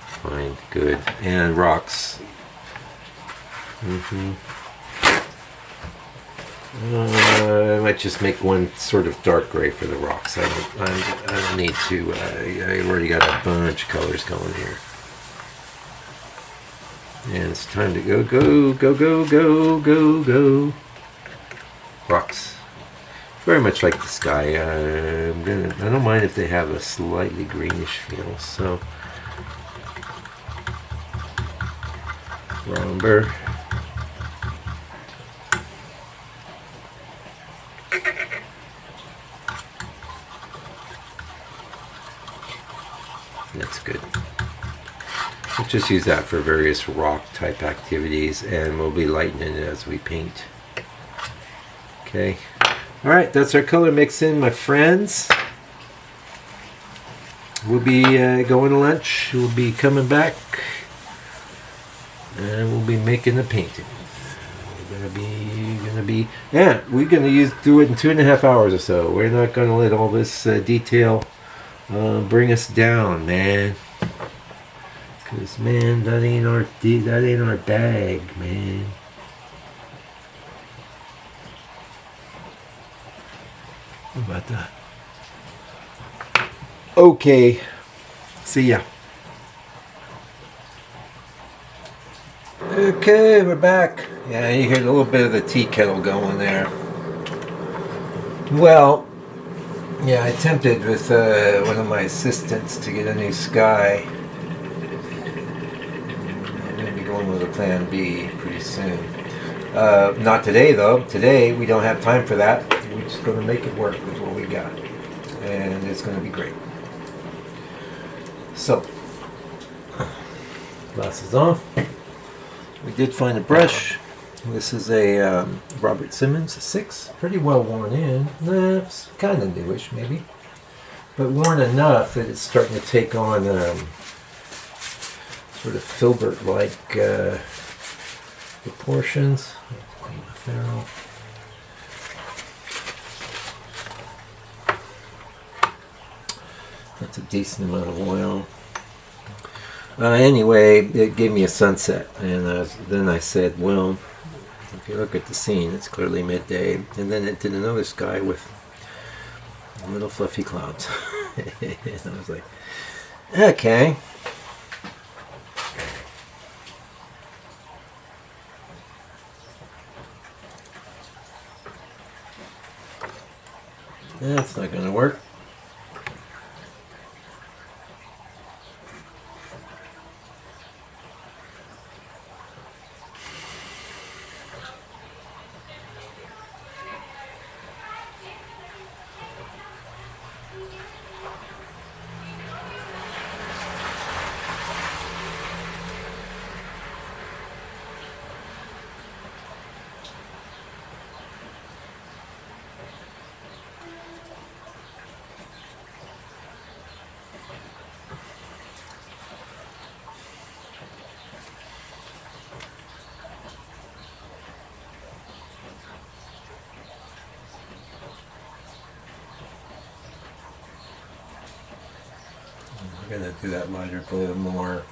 Fine, good. And rocks. I might just make one sort of dark gray for the rocks. I don't need to. I already got a bunch of colors going here. And it's time to go, go, go, go, go, go, go. Rocks. Very much like the sky. I don't mind if they have a slightly greenish feel. So, Raw Umber. That's good. We'll just use that for various rock type activities, and we'll be lightening it as we paint. Okay. Alright, that's our color mix in, my friends. We'll be going to lunch. We'll be coming back, and we'll be making a painting. We're gonna do it in 2.5 hours or so. We're not gonna let all this detail bring us down, man. Cause man, that ain't our bag, man. How about that? Okay. See ya. Okay, we're back. Yeah, you hear a little bit of the tea kettle going there. Well, yeah, I attempted with one of my assistants to get a new sky. I'm going to be going with a plan B pretty soon. Not today, though. Today, we don't have time for that. We're just going to make it work with what we got. And it's going to be great. So, glasses off. We did find a brush. This is a Robert Simmons 6. Pretty well worn in. It's kind of newish, maybe. but worn enough that it's starting to take on sort of filbert-like proportions. Clean the ferrule. That's a decent amount of oil. Anyway, it gave me a sunset, and then I said, well, if you look at the scene, it's clearly midday, and then it did another sky with little fluffy clouds. And I was like, okay. That's not going to work. I'm going to do that lighter blue more.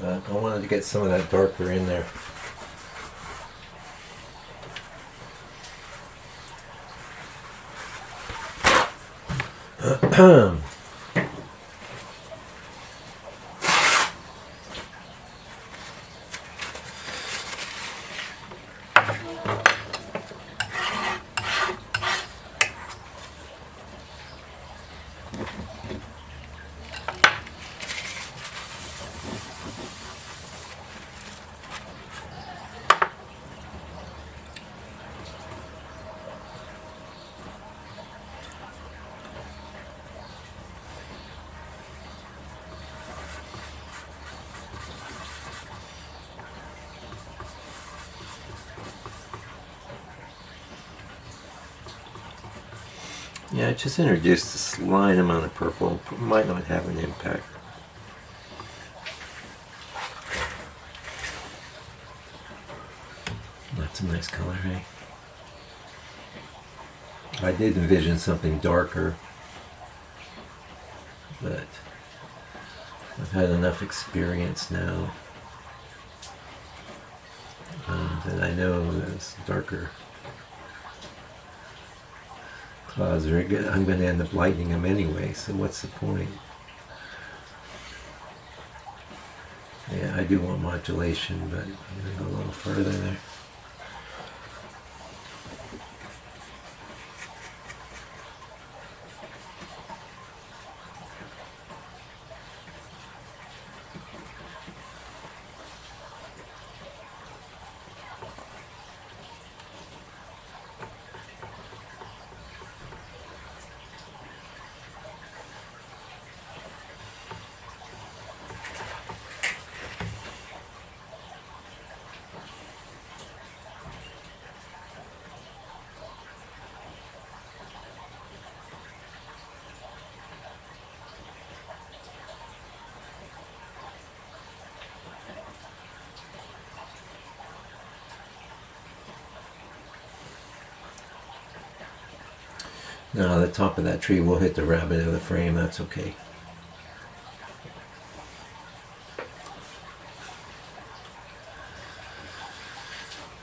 I wanted to get some of that darker in there. Yeah, I just introduced a slight amount of purple. Might not have an impact. That's a nice color, eh? I did envision something darker, but I've had enough experience now, that I know there's darker clouds are good. I'm going to end up lightening them anyway, so what's the point? Yeah, I do want modulation, but I'm going to go a little further there. No, the top of that tree will hit the rabbit of the frame, that's okay.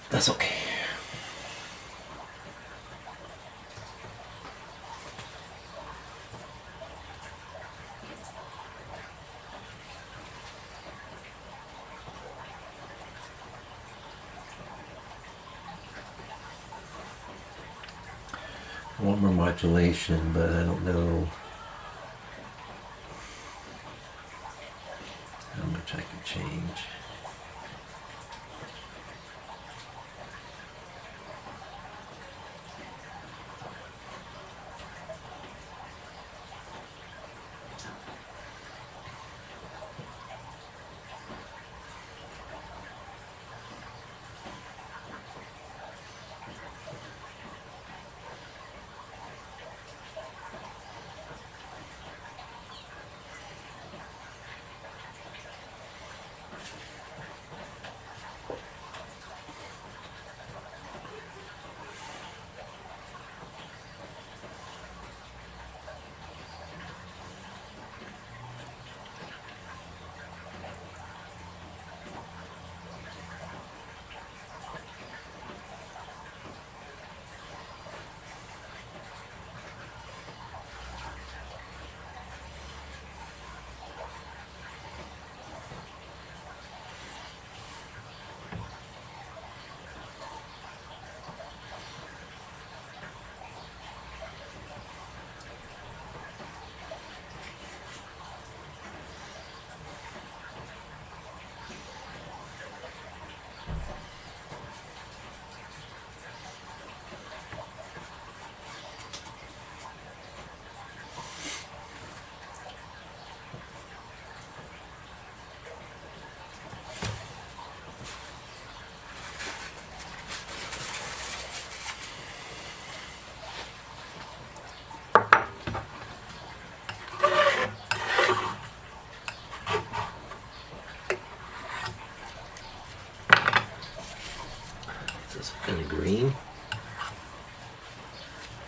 That's okay. I want more modulation, but I don't know how much I can change.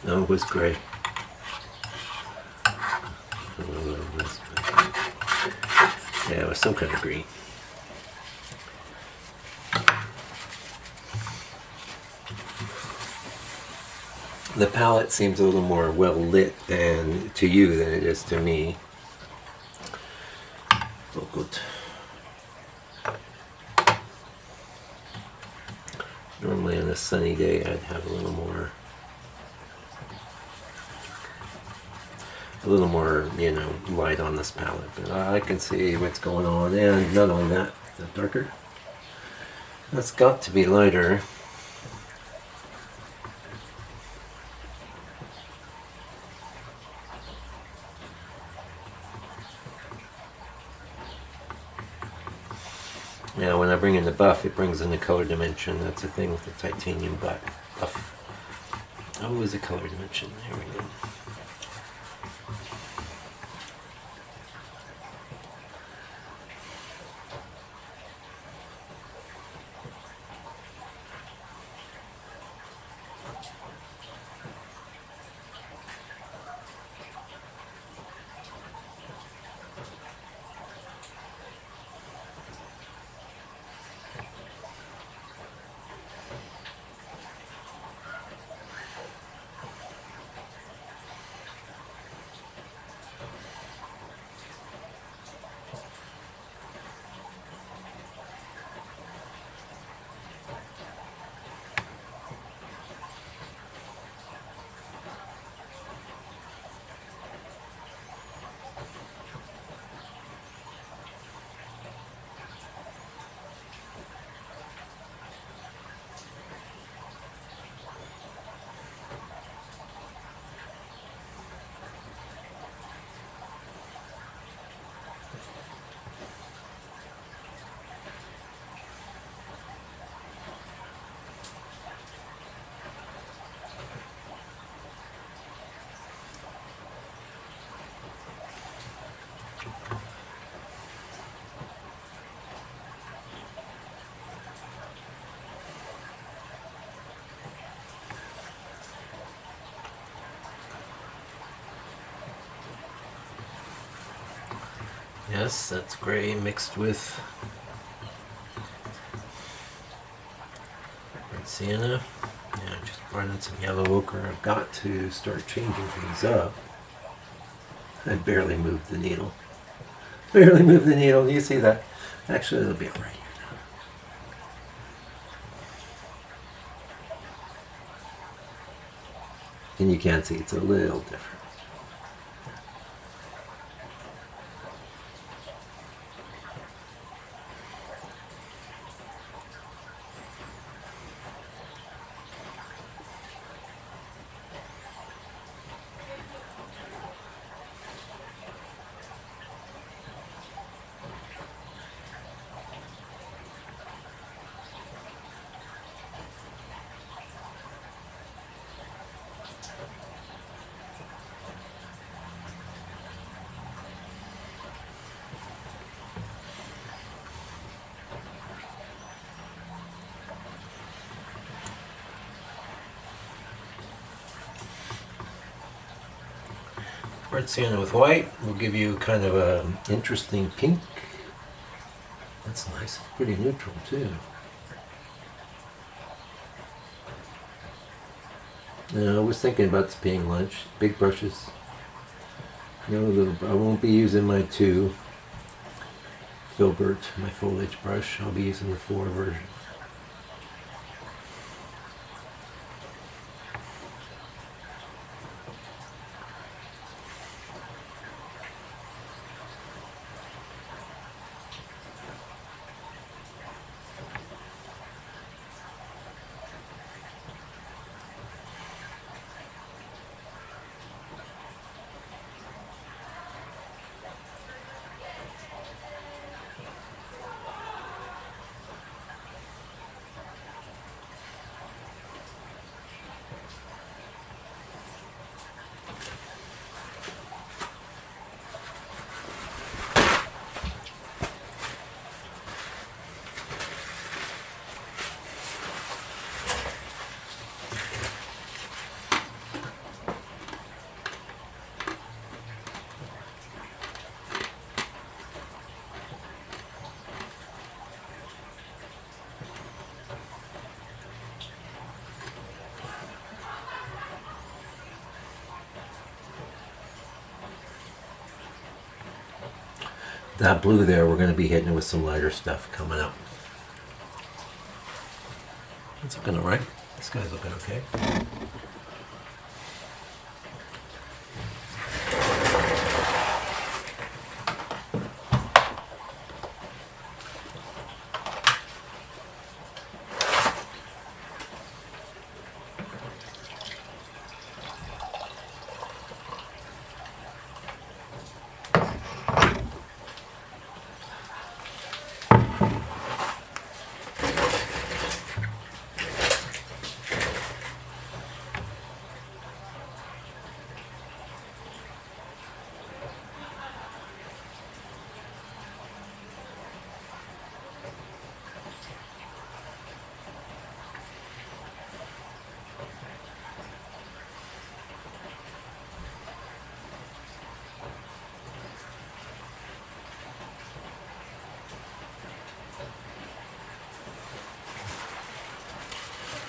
No, it was gray. Yeah, it was some kind of green. The palette seems a little more well lit than to you than it is to me. Oh, good. Normally on a sunny day I'd have a little more, you know, light on this palette, but I can see what's going on. And not only that, is that darker? That's got to be lighter. Yeah, when I bring in the buff, it brings in the color dimension. That's the thing with the titanium buff. Oh, is a color dimension. There we go. Yes, that's gray mixed with red sienna. Yeah, just brought in some yellow ochre. I've got to start changing things up. I barely moved the needle. Barely moved the needle. Do you see that? Actually, it'll be all right. And you can see it's a little different. Red sienna with white will give you kind of an interesting pink. That's nice. Pretty neutral too. Now, I was thinking about this being lunch. Big brushes. No little. I won't be using my 2 filbert, my foliage brush. I'll be using the 4 version. that blue there, we're going to be hitting it with some lighter stuff coming up. It's looking alright. This guy's looking okay.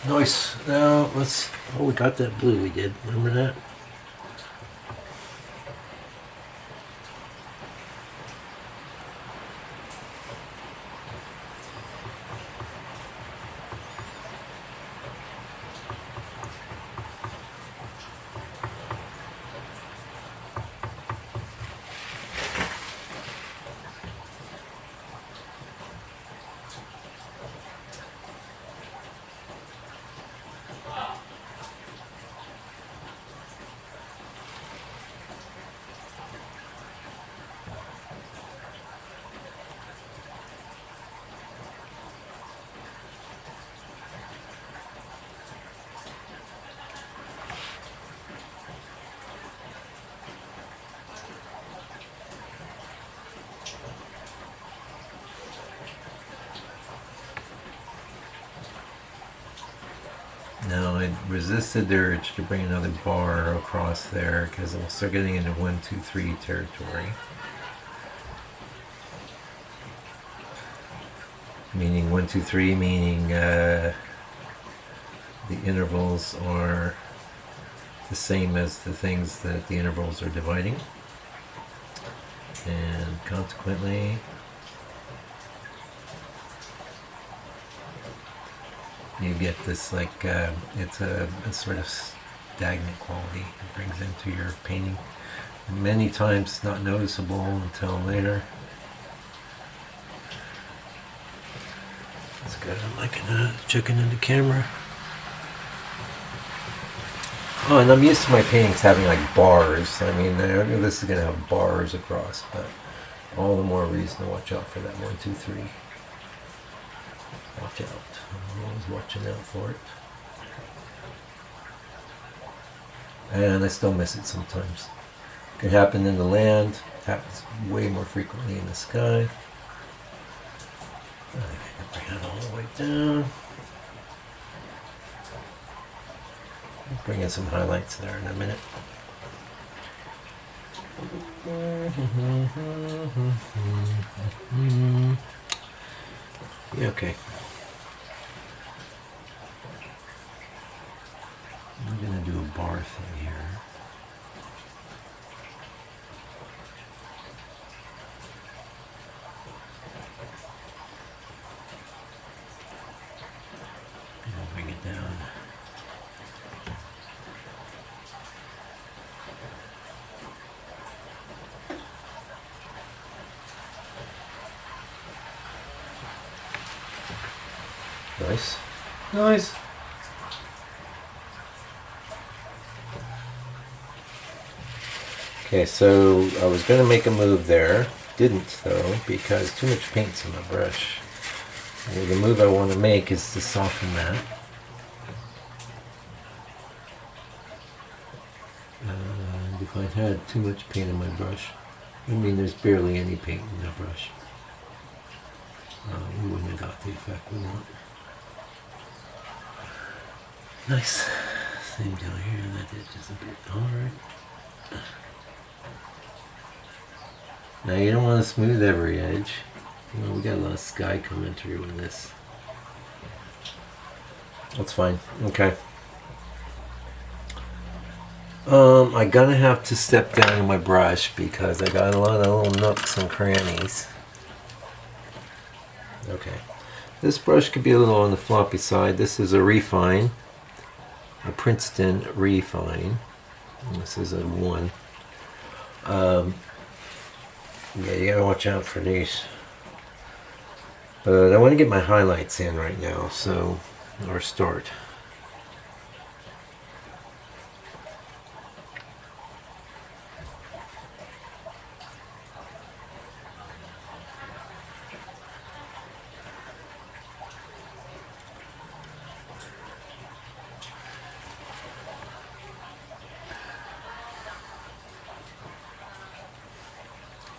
Nice. Now let's. Oh, we got that blue. We did. Remember that? Now I resisted the urge to bring another bar across there because we'll start getting into 1, 2, 3 territory. Meaning 1, 2, 3, meaning the intervals are the same as the things that the intervals are dividing. And consequently, you get this like, it's a sort of stagnant quality it brings into your painting. Many times not noticeable until later. That's good. I'm liking that. Checking in the camera. Oh, and I'm used to my paintings having like bars. I mean, this is going to have bars across, but all the more reason to watch out for that 1, 2, 3. Watch out. I'm always watching out for it. And I still miss it sometimes. It can happen in the land. It happens way more frequently in the sky. I think I can bring it all the way down. I'll bring in some highlights there in a minute. Yeah, okay. I'm going to do a bar thing here. And I'll bring it down. Nice. Nice. Okay, so I was going to make a move there. Didn't, though, because too much paint's in my brush. And the move I want to make is to soften that. And if I had too much paint in my brush, I mean there's barely any paint in that brush, we wouldn't have got the effect we want. Nice. Same down here, that edge is a bit alright. Now you don't want to smooth every edge. You know, we got a lot of sky coming through in this. That's fine. Okay. I'm gonna have to step down in my brush because I got a lot of little nooks and crannies. Okay. This brush could be a little on the floppy side. This is a refine, a Princeton refine. This is a 1. Yeah, you gotta watch out for these. But I want to get my highlights in right now, so, or start.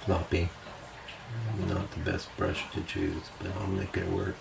Floppy. Not the best brush to choose, but I'll make it work.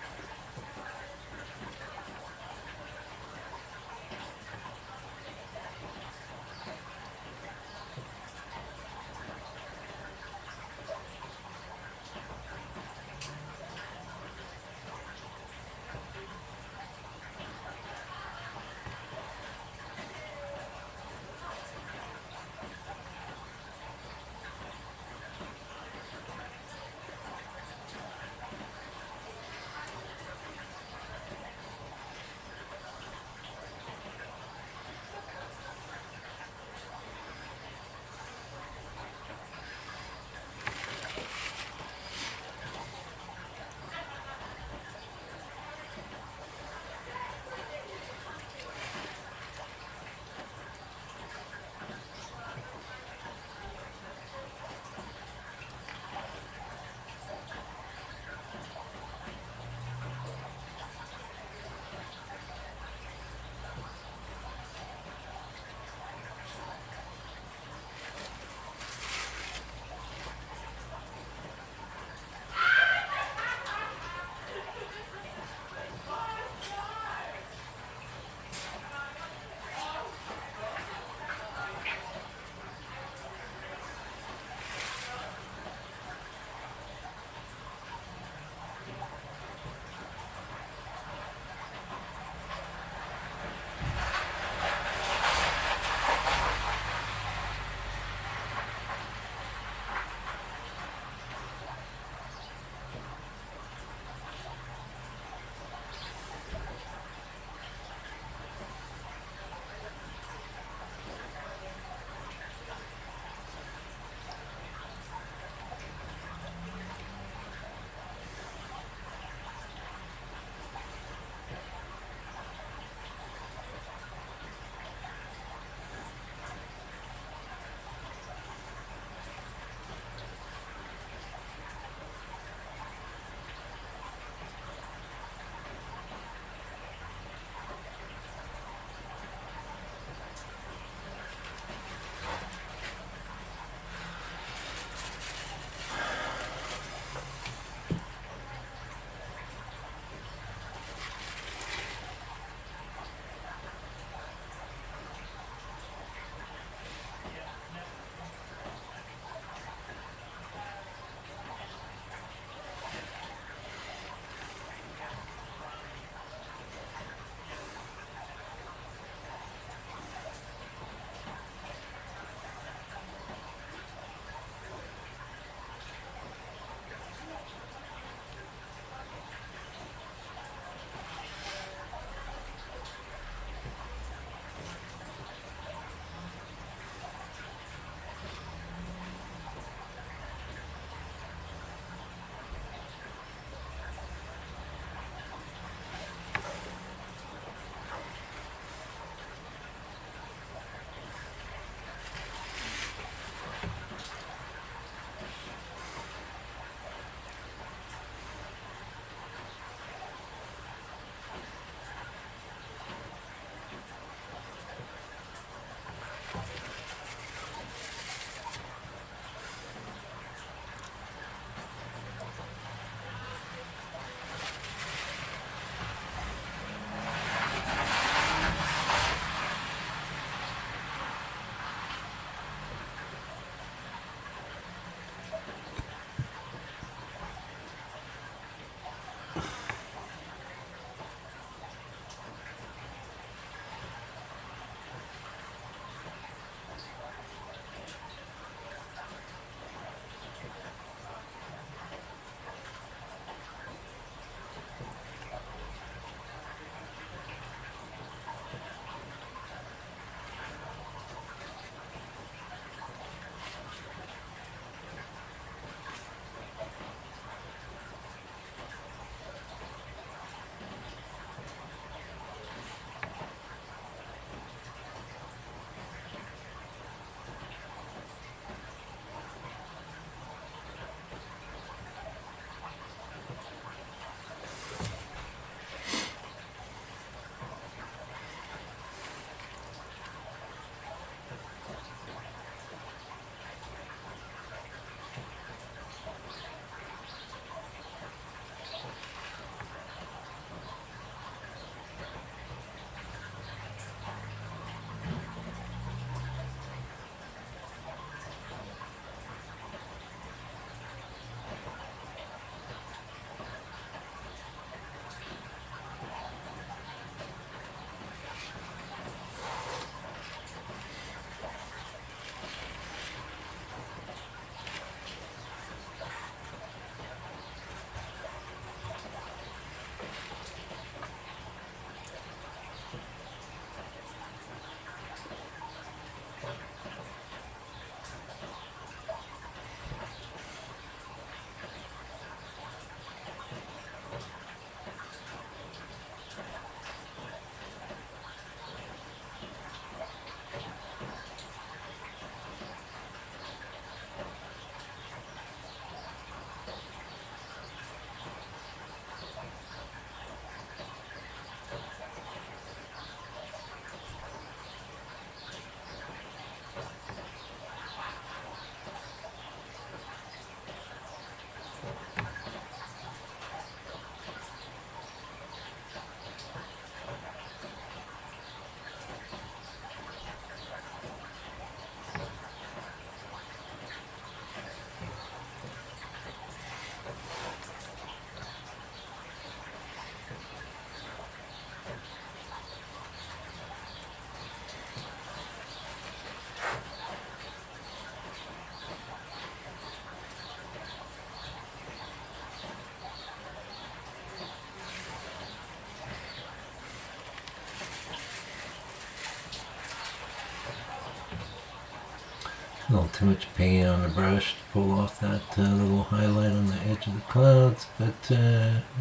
A little too much paint on the brush to pull off that little highlight on the edge of the clouds, but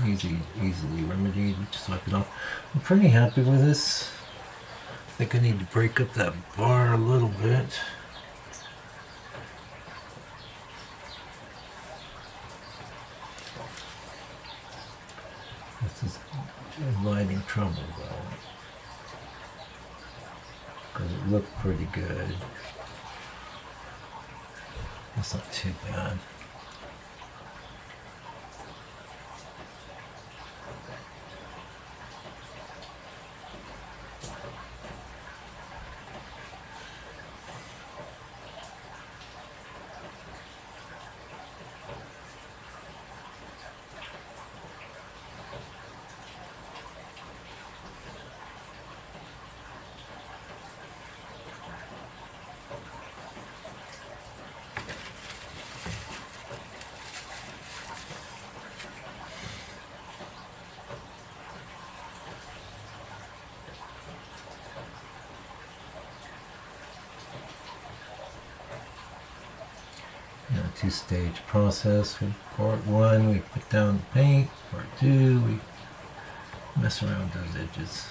easily remedied. We just wipe it off. I'm pretty happy with this. I think I need to break up that bar a little bit. This is lighting trouble though, because it looked pretty good. That's not too bad. Two-stage process. Part one, we put down the paint. Part two, we mess around with those edges.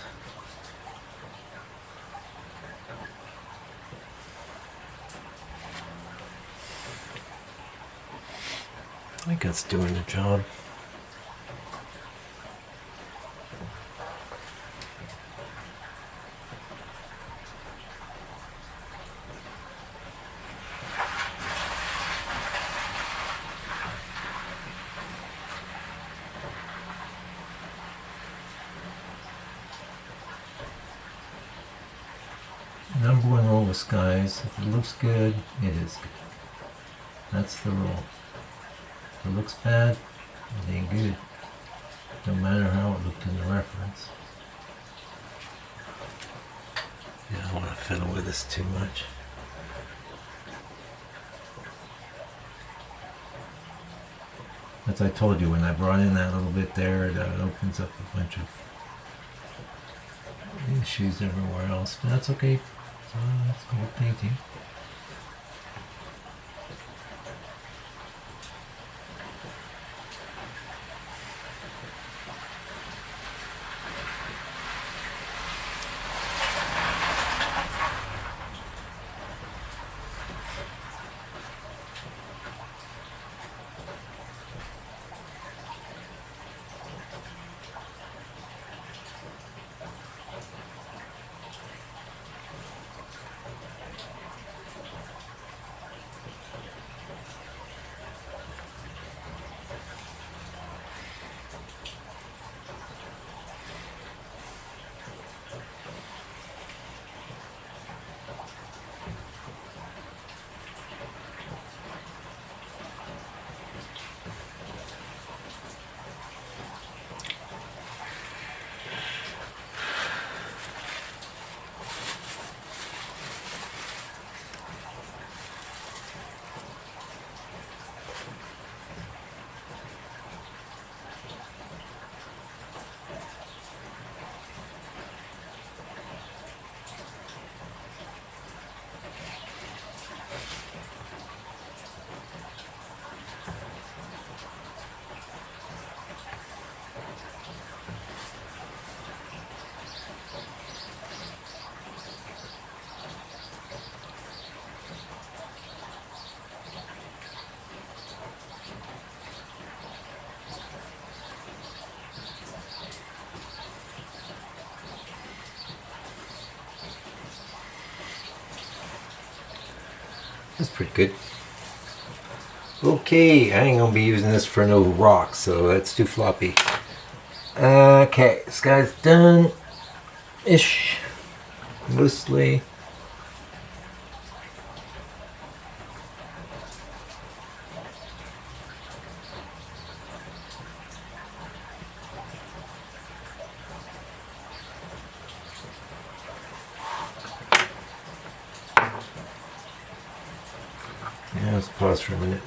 I think that's doing the job. Number one rule with skies, if it looks good, it is good. That's the rule. If it looks bad, it ain't good. No matter how it looked in the reference. Yeah, I don't want to fiddle with this too much. As I told you, when I brought in that little bit there, that opens up a bunch of issues everywhere else. But that's okay. So let's go with painting. That's pretty good. Okay, I ain't gonna be using this for no rocks, so that's too floppy. Okay, this guy's done-ish, mostly. Yeah, let's pause for a minute.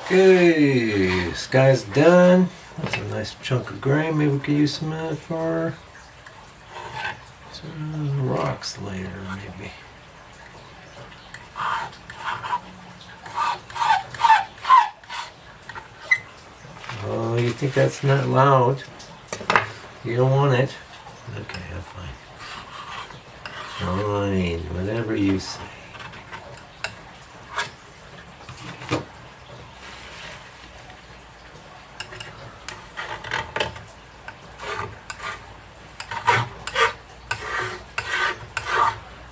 Okay, sky's done. That's a nice chunk of gray. Maybe we could use some of that for some rocks later, maybe. Oh, you think that's not loud? You don't want it? Okay, I'm fine. Fine, whatever you say.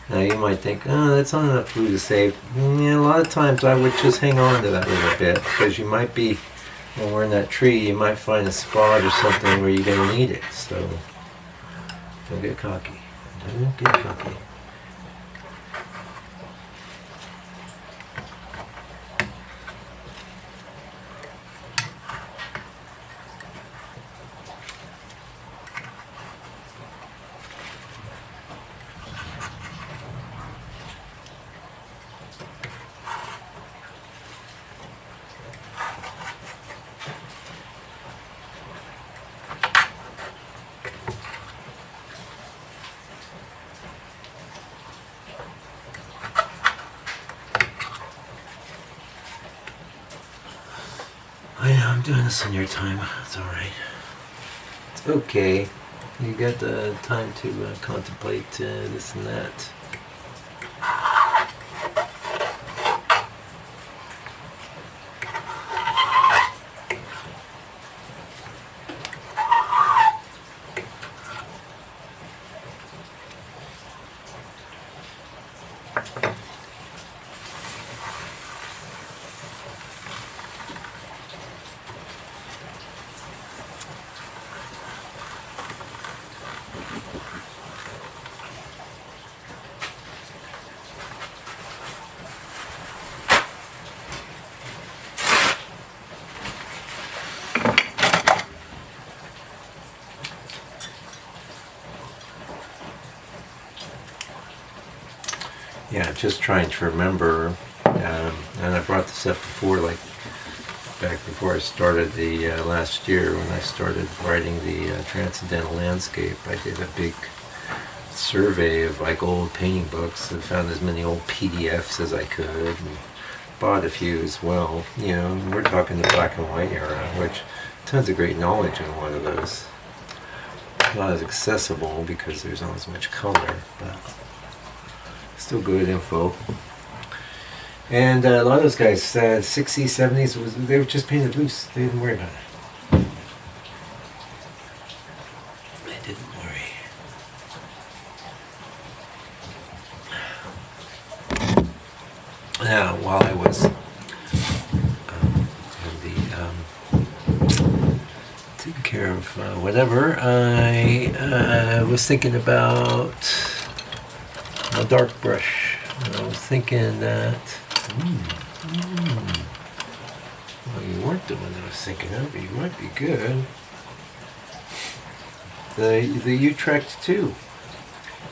Now you might think, oh, that's not enough glue to save. Yeah, a lot of times I would just hang on to that little bit, because you might be, when we're in that tree, you might find a spot or something where you're going to need it. So don't get cocky. Don't get cocky. I know, I'm doing this on your time. It's alright. It's okay. You got the time to contemplate this and that. Yeah, just trying to remember, and I brought this up before, like back before I started the last year when I started writing the Transcendental Landscape. I did a big survey of like old painting books and found as many old PDFs as I could, and bought a few as well. You know, we're talking the black and white era, which tons of great knowledge in one of those. Not as accessible because there's not as much color, but still good info. And a lot of those guys, 60s, 70s, they were just painted loose. They didn't worry about it. They didn't worry. Now, while I was taking care of whatever, I was thinking about a dark brush. I was thinking that well, you weren't the one I was thinking of, but you might be good. The Utrecht 2.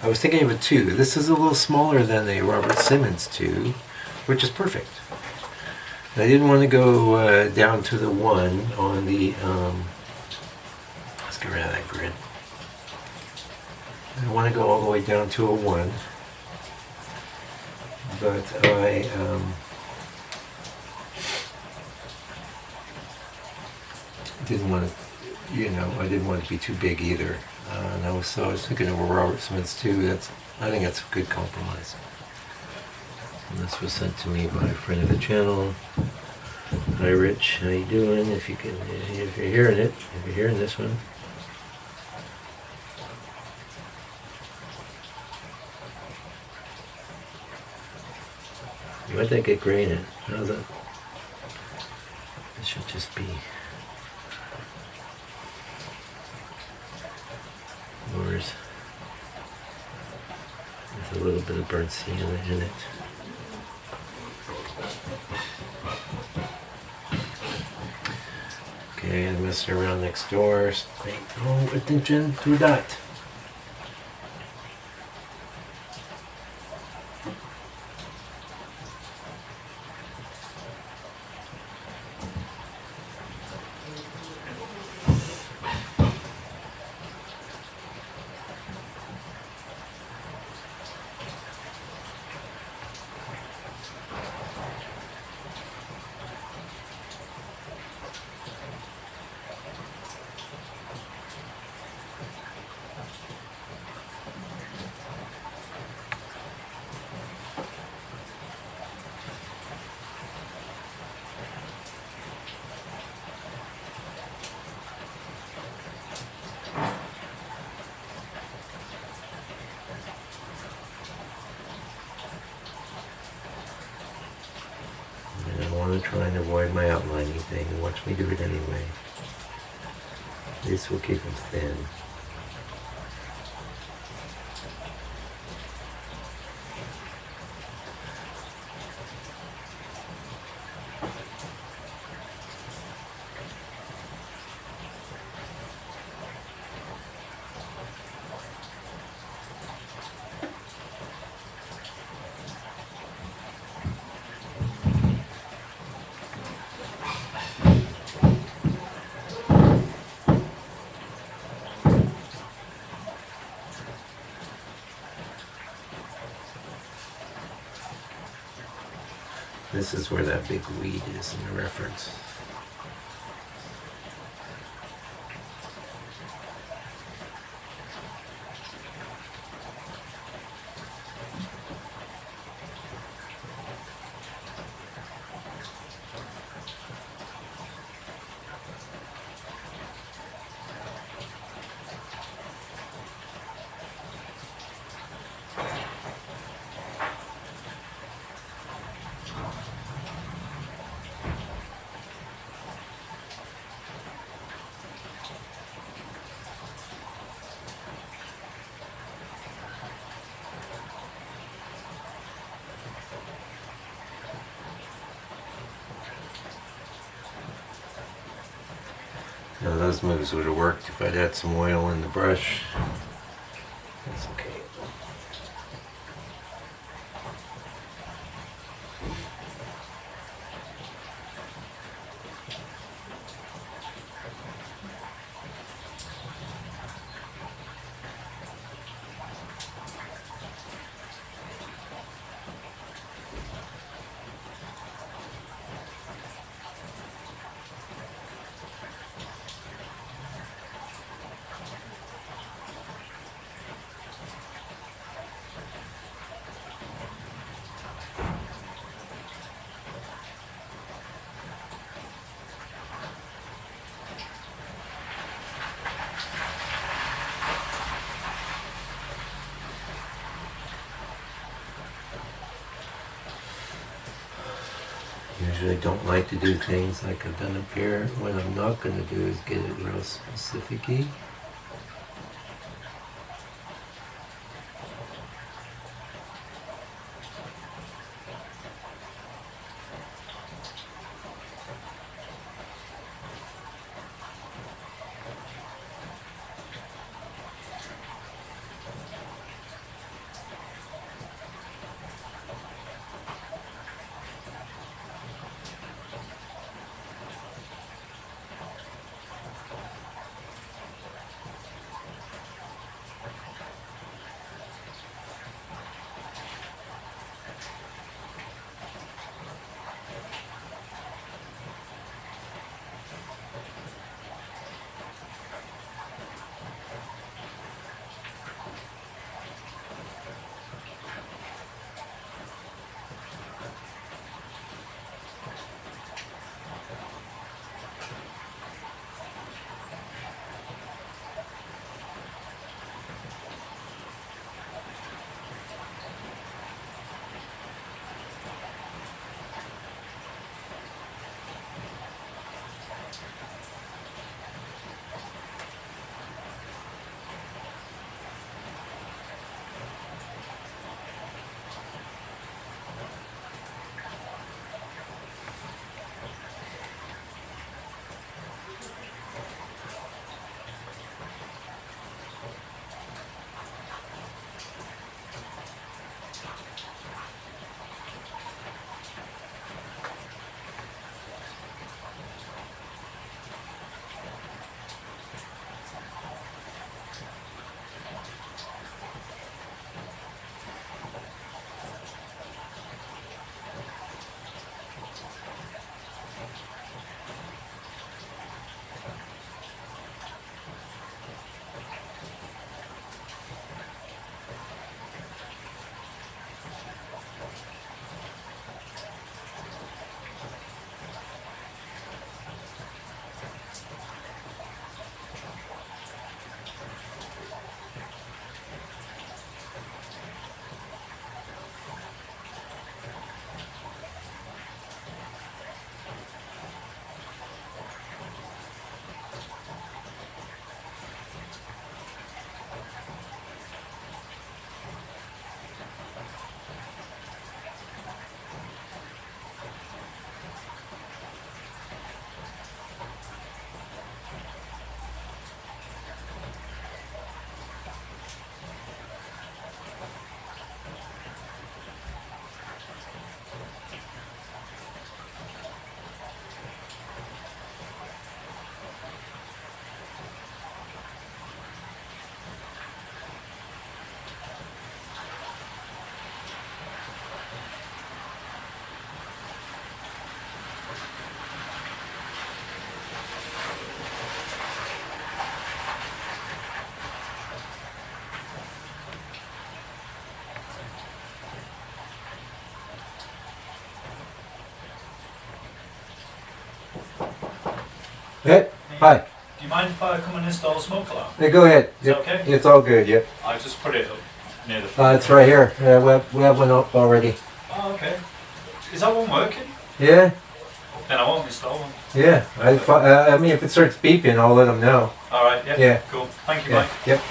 I was thinking of a 2. This is a little smaller than the Robert Simmons 2, which is perfect. I didn't want to go down to the 1 on the let's get rid of that grid. I want to go all the way down to a 1. But I didn't want to, you know, I didn't want it to be too big either. And I was thinking of a Robert Smith's too. I think that's a good compromise. And this was sent to me by a friend of the channel. Hi Rich, how you doing? If you're hearing it, if you're hearing this one. Let that get gray in it. How's that? It should just be yours with a little bit of burnt sienna in it. Okay, I'm messing around next door. Pay no attention to that. trying to avoid my outlining thing and watch me do it anyway. This will keep them thin. This is where that big weed is in the reference. Now those moves would have worked if I'd had some oil in the brush. That's okay. Usually don't like to do things like I've done up here. What I'm not going to do is get it real specific-y. Hey, hi. Do you mind if I come and install a smoke alarm? Hey, go ahead. Is that okay? It's all good, yep. I just put it up near the front. It's right here. We have one up already. Oh, okay. Is that one working? Yeah, Then I won't install one. yeah. I mean, if it starts beeping, I'll let them know. All right. Yeah. Yeah. Cool. Thank you, Yeah, Mike. yep.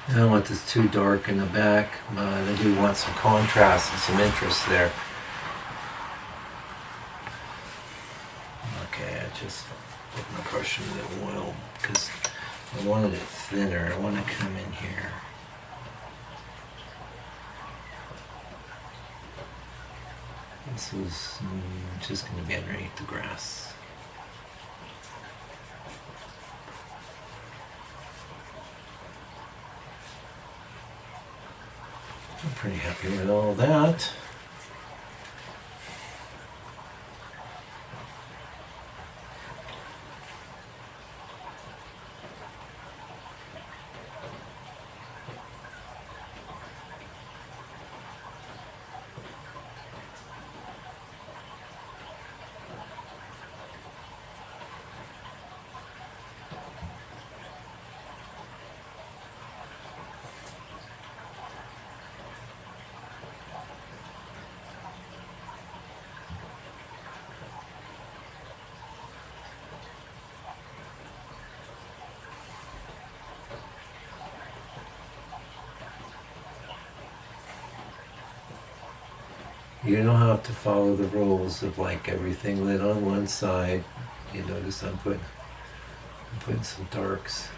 I don't want this too dark in the back, but I do want some contrast and some interest there. Okay, I just put my brush in the oil because I wanted it thinner. I want to come in here. This is just going to be underneath the grass. pretty happy with all that. You don't have to follow the rules of like everything lit on one side. You notice I'm putting some darks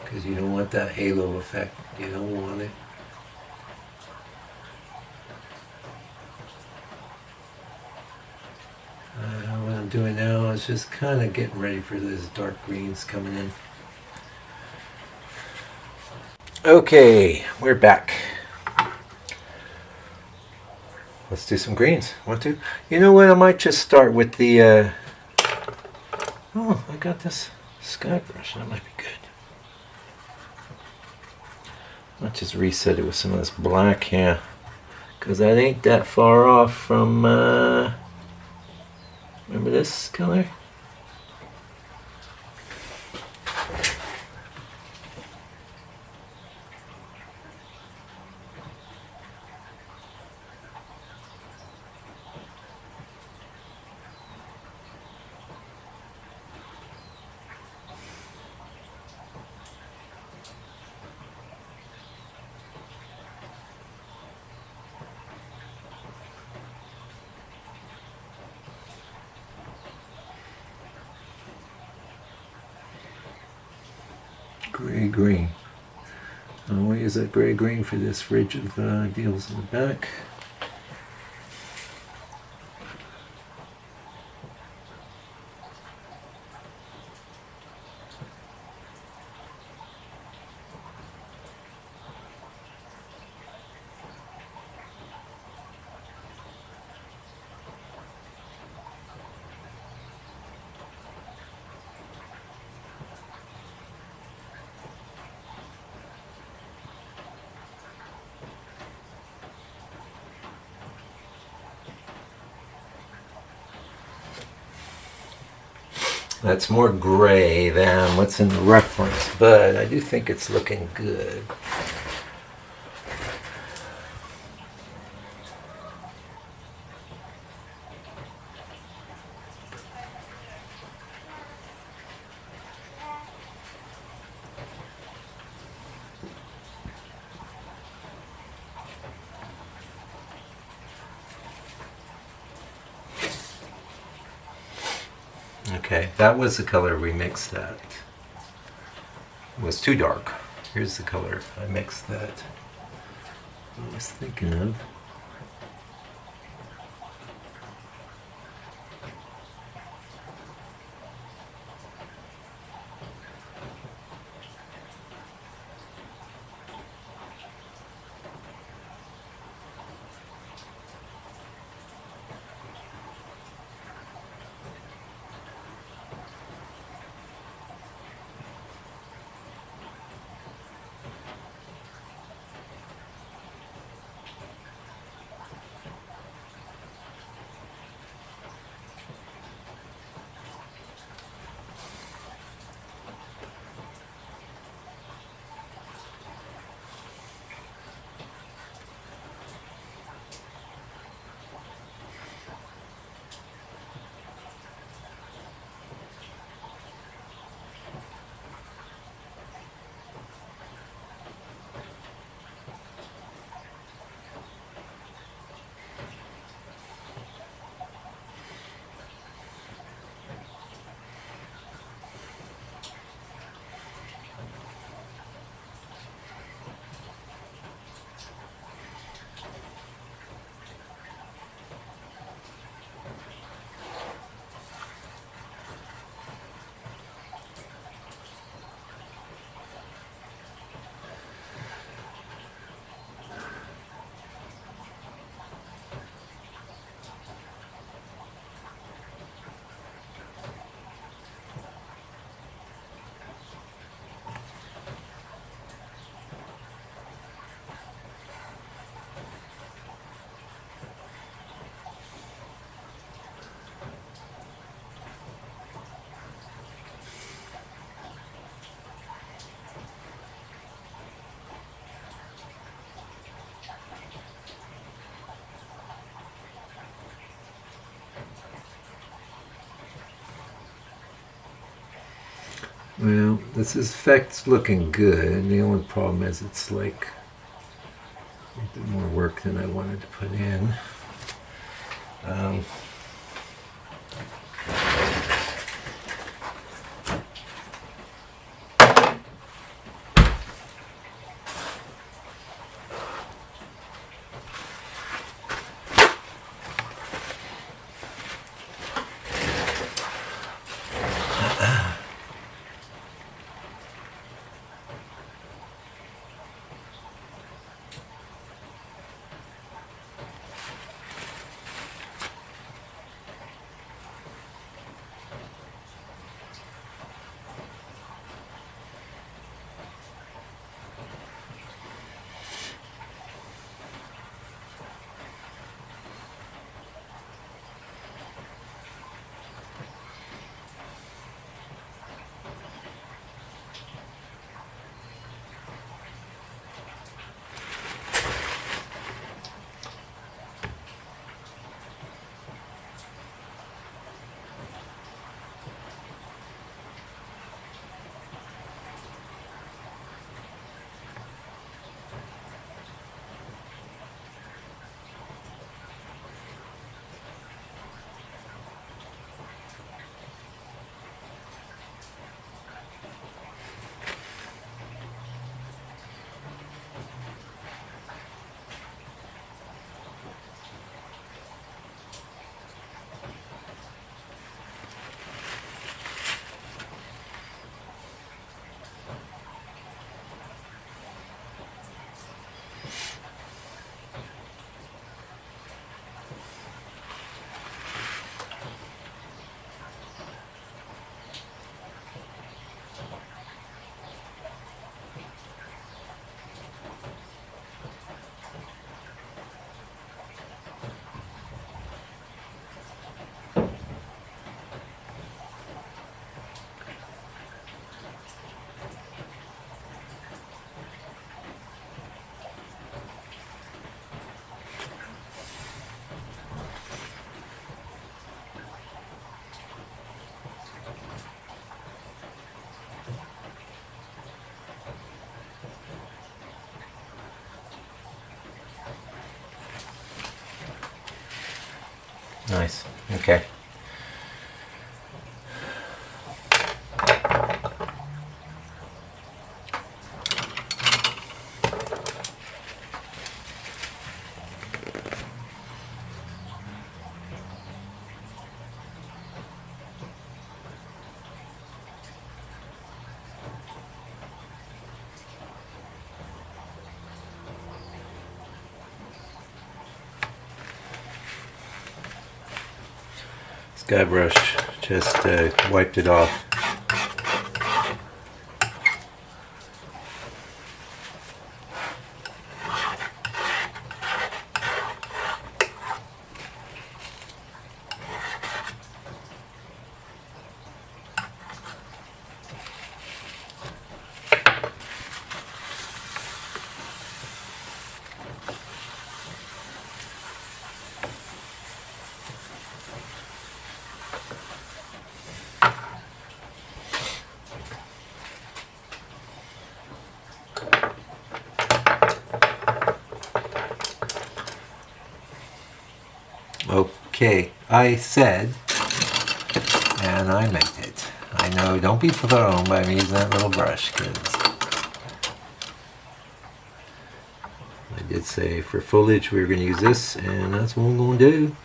because you don't want that halo effect. You don't want it. What I'm doing now is just kind of getting ready for those dark greens coming in. Okay, we're back. Let's do some greens. Want to? You know what? I might just start with the. Oh, I got this sky brush. That might be good. I'll just reset it with some of this black here, because that ain't that far off from. Remember this color? Gray green. I'll use that gray green for this ridge of deals in the back. That's more gray than what's in the reference, but I do think it's looking good. Okay, that was the color we mixed that. It was too dark. Here's the color I mixed that I was thinking of. Well, this effect's looking good. The only problem is it's like a bit more work than I wanted to put in. Nice. Okay. Sky brush, just wiped it off. Okay, I said, and I meant it. I know, don't be thrown by me using that little brush, kids. I did say for foliage we were going to use this, and that's what I'm going to do.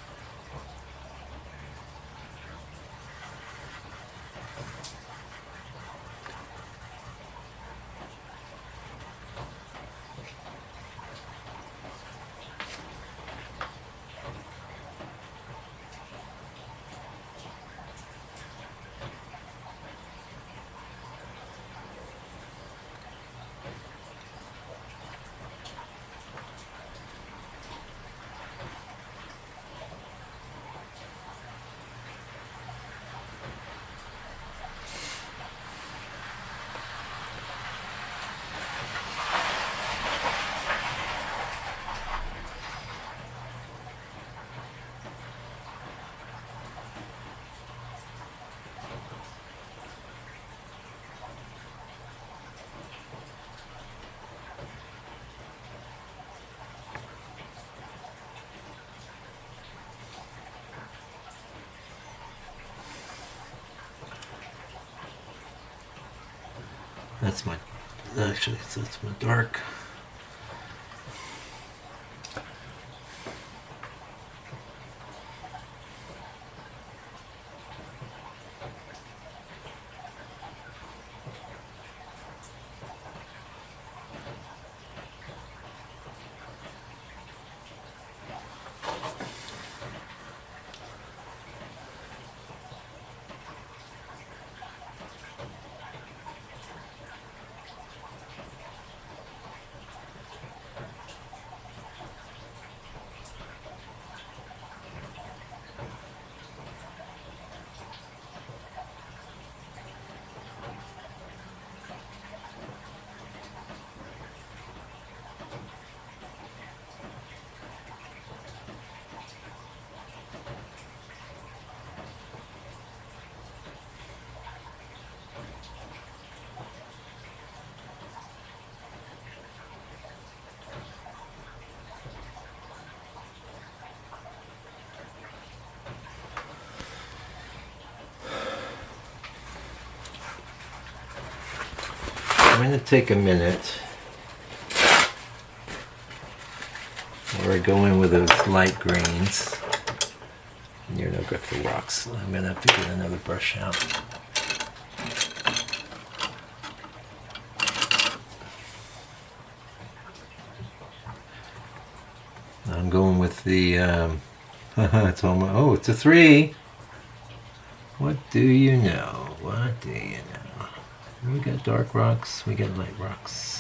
That's my, actually, that's my dark. I'm going to take a minute. We're going with those light greens. You're no good for rocks. I'm going to have to get another brush out. I'm going with the, it's almost, oh, it's a 3. What do you know? What do you know? We got dark rocks, we got light rocks.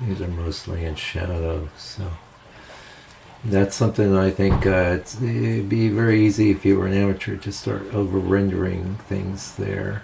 These are mostly in shadow, so that's something I think it'd be very easy if you were an amateur to start over rendering things there.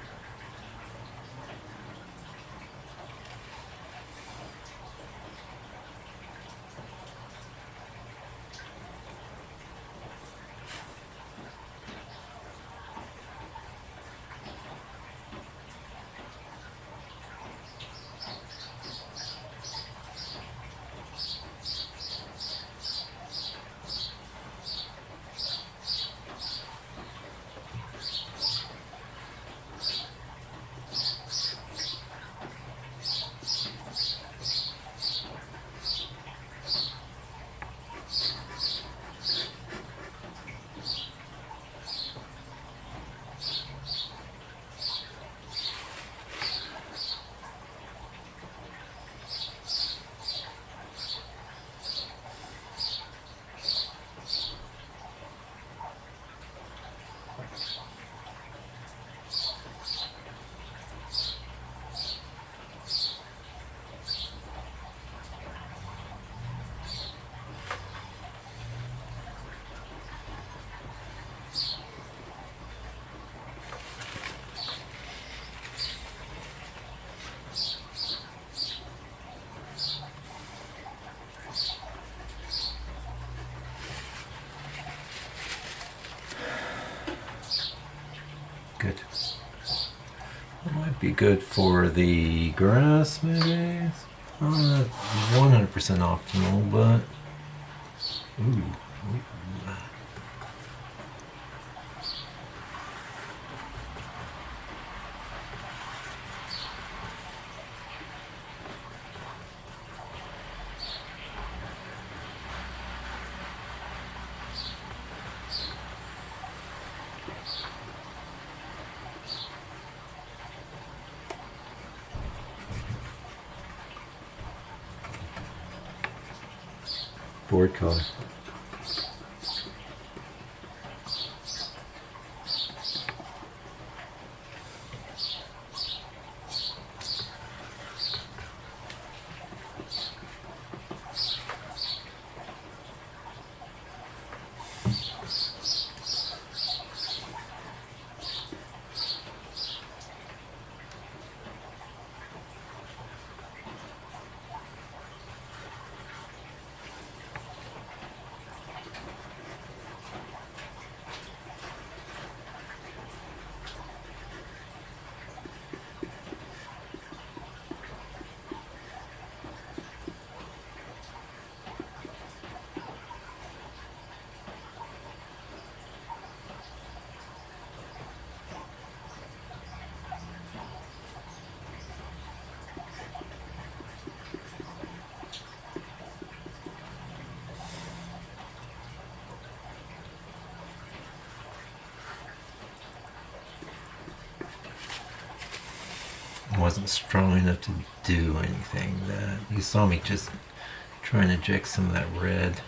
Good. That might be good for the grass, maybe. Not 100% optimal, but ooh. board color. Wasn't strong enough to do anything. That you saw me just trying to inject some of that red.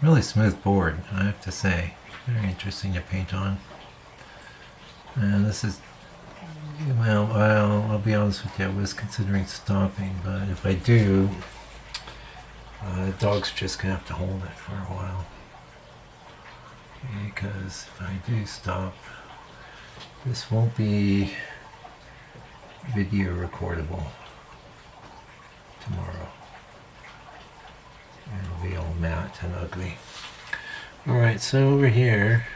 Really smooth board, I have to say. Very interesting to paint on. And this is, well, I'll be honest with you, I was considering stopping, but if I do, the dog's just gonna have to hold it for a while. Because if I do stop, this won't be video recordable tomorrow. It'll be all matte and ugly. Alright, so over here,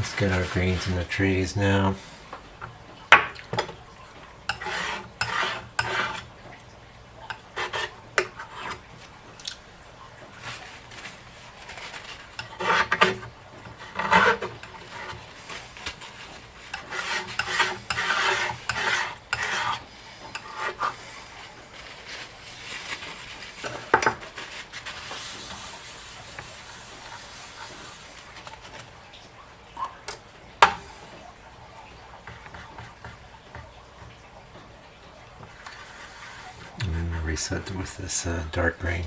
Let's get our greens in the trees now. Reset with this dark green.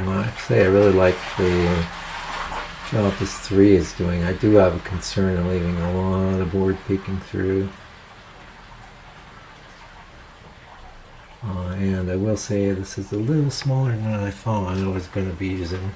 Well, actually, I really like the job this 3 is doing. I do have a concern of leaving a lot of board peeking through. And I will say this is a little smaller than I thought I was going to be using.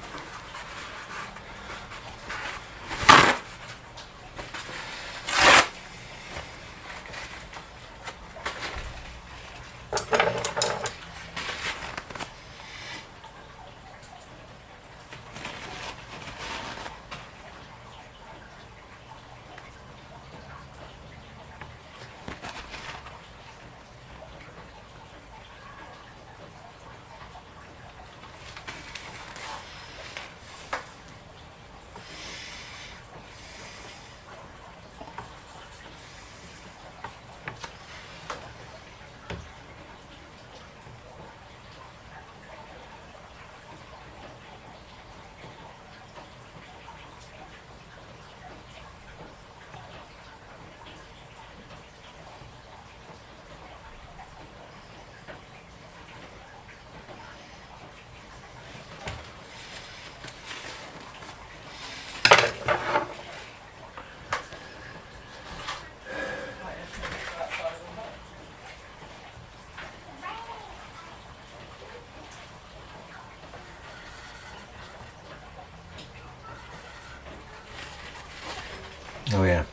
Oh yeah.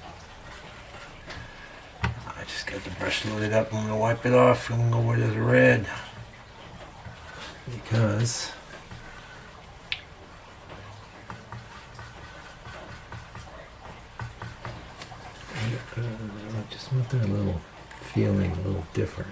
I just got the brush loaded up. I'm going to wipe it off and go with the red. Because I just want that little feeling a little different.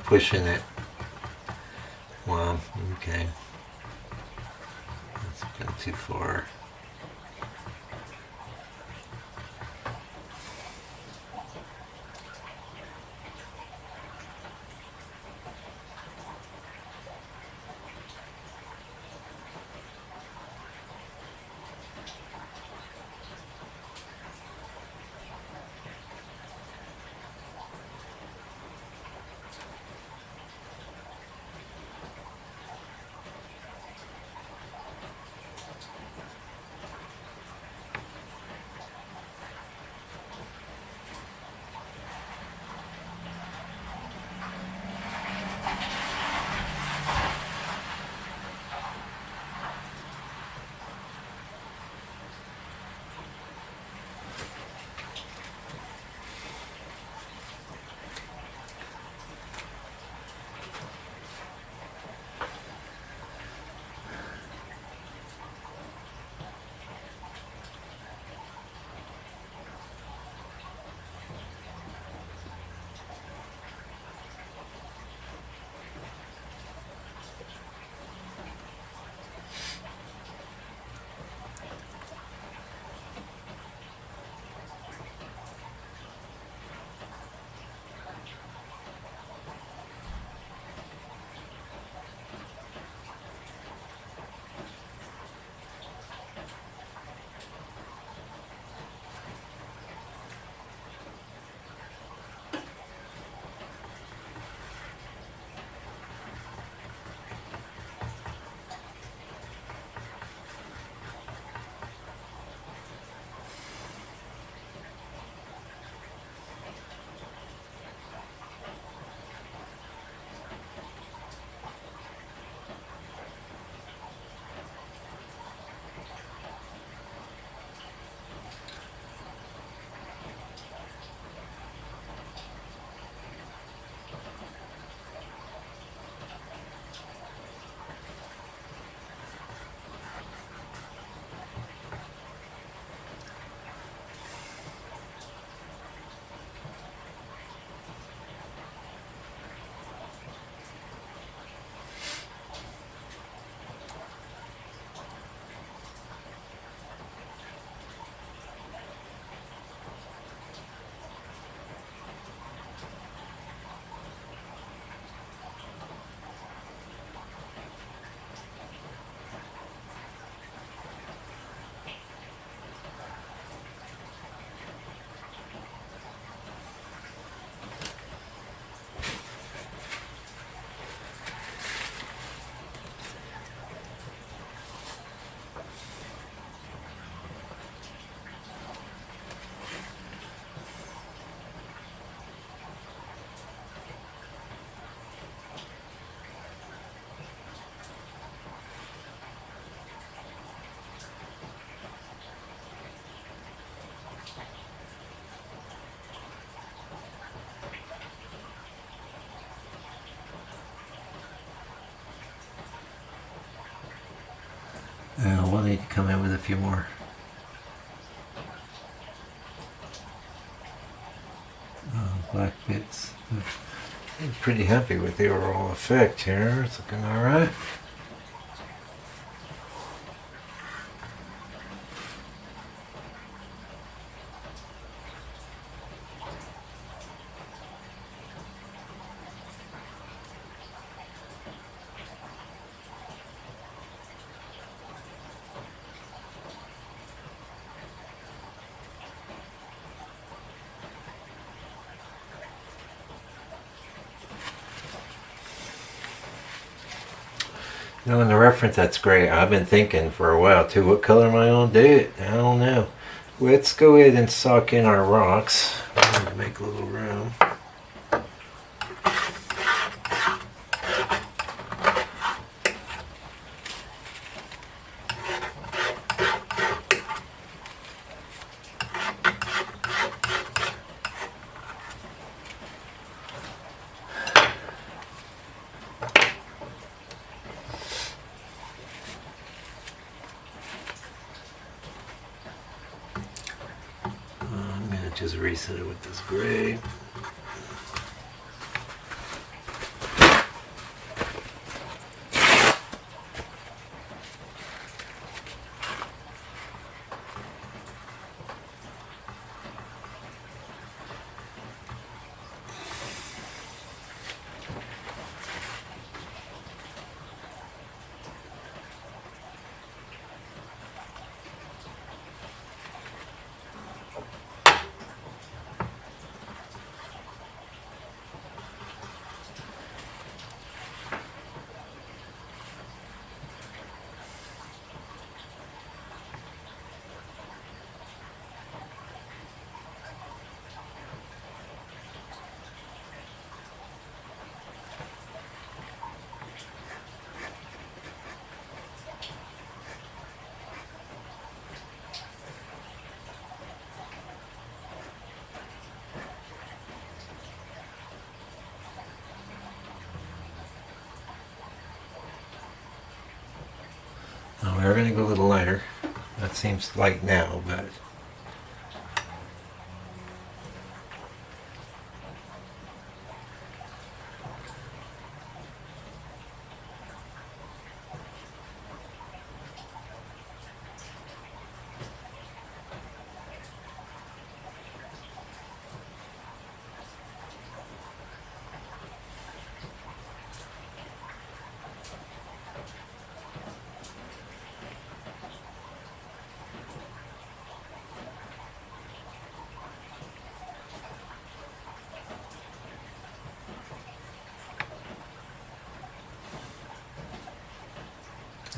Pushing it. Well, okay. That's gone too far. we'll need to come in with a few more. Black bits. I'm pretty happy with the overall effect here. It's looking alright. You know, in the reference, that's great. I've been thinking for a while too, what color am I going to do it? I don't know. Let's go ahead and sock in our rocks. I'm going to make a little room. Just reset it with this gray. We're going to go a little lighter. That seems light now, but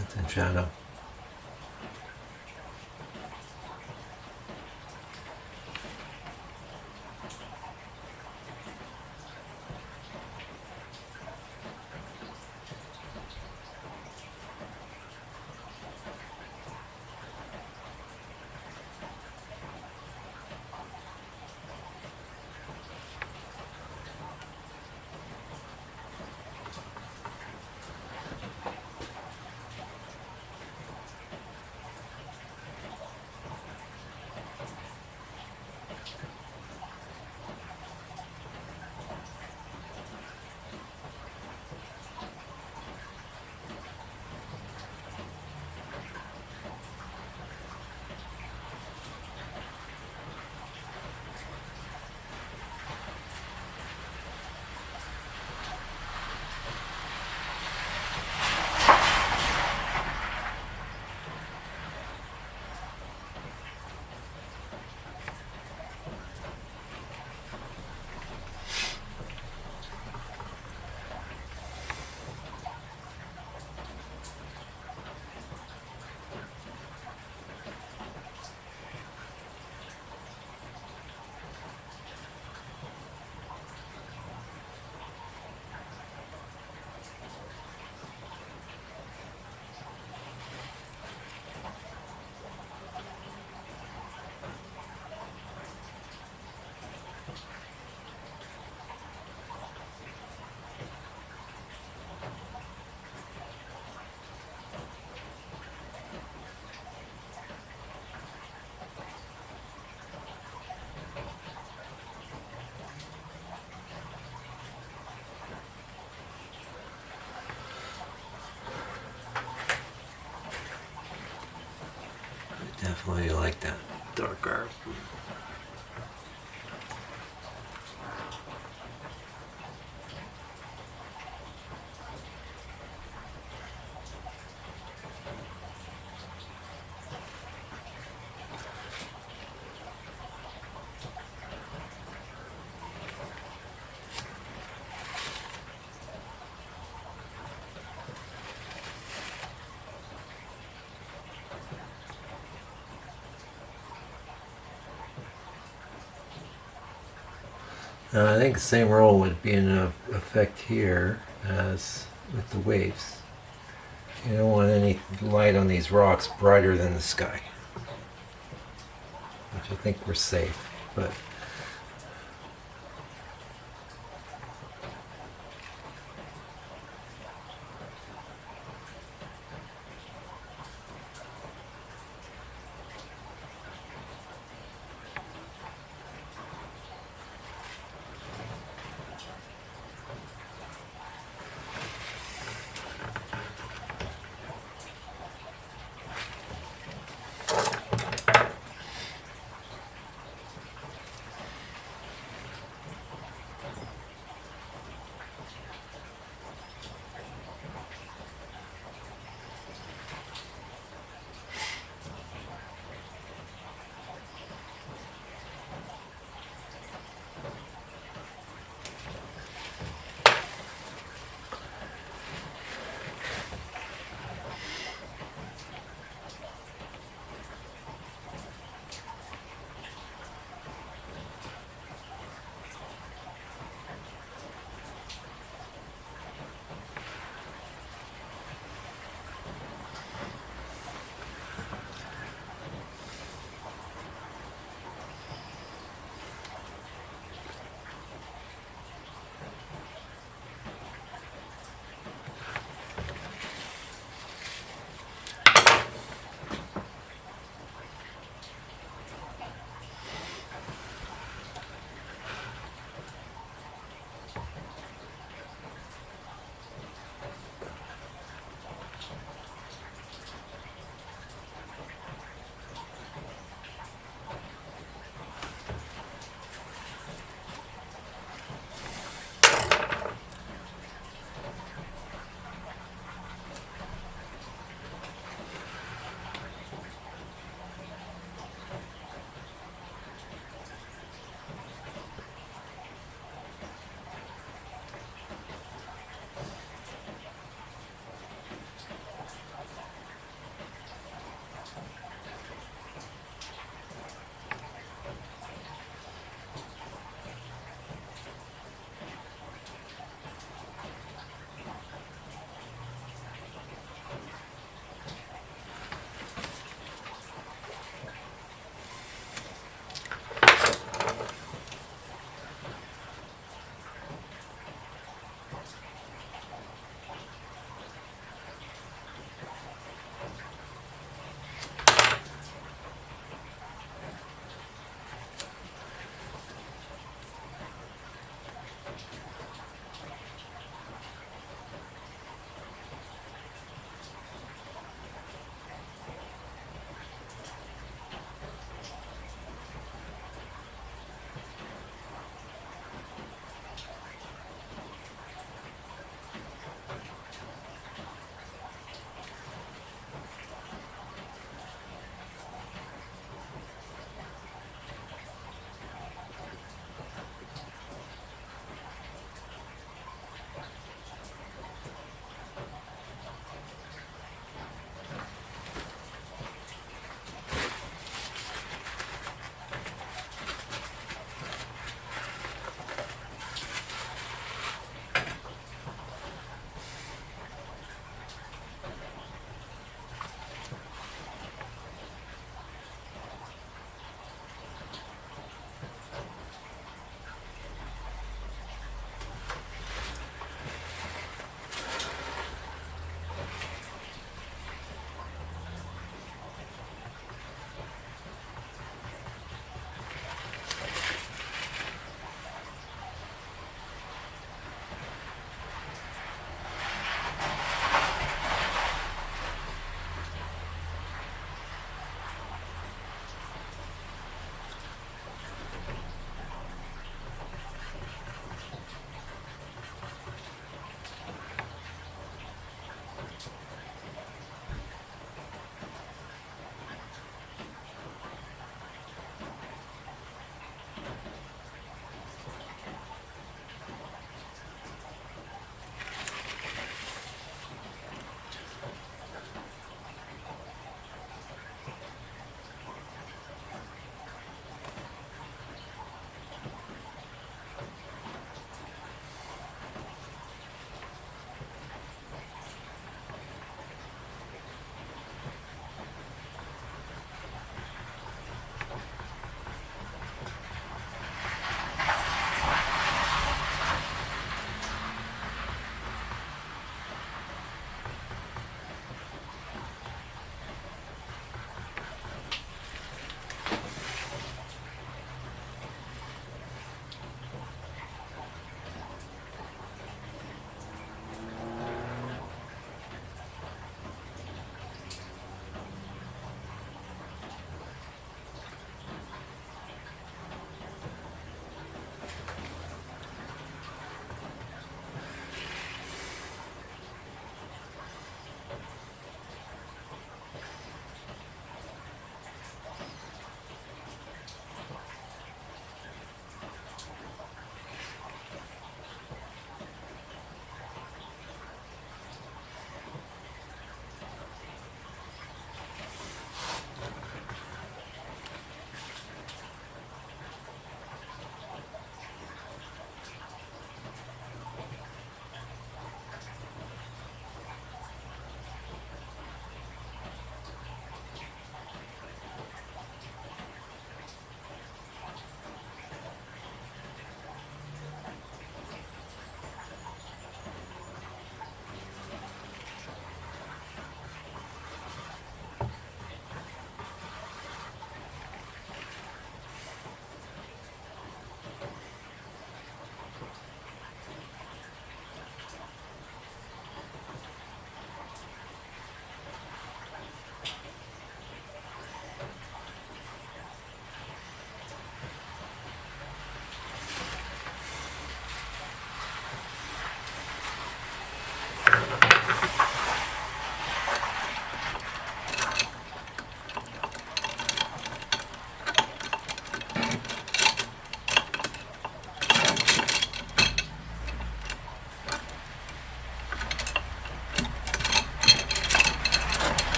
it's in shadow. Definitely like that darker. I think the same role would be in effect here as with the waves. You don't want any light on these rocks brighter than the sky, which I think we're safe, but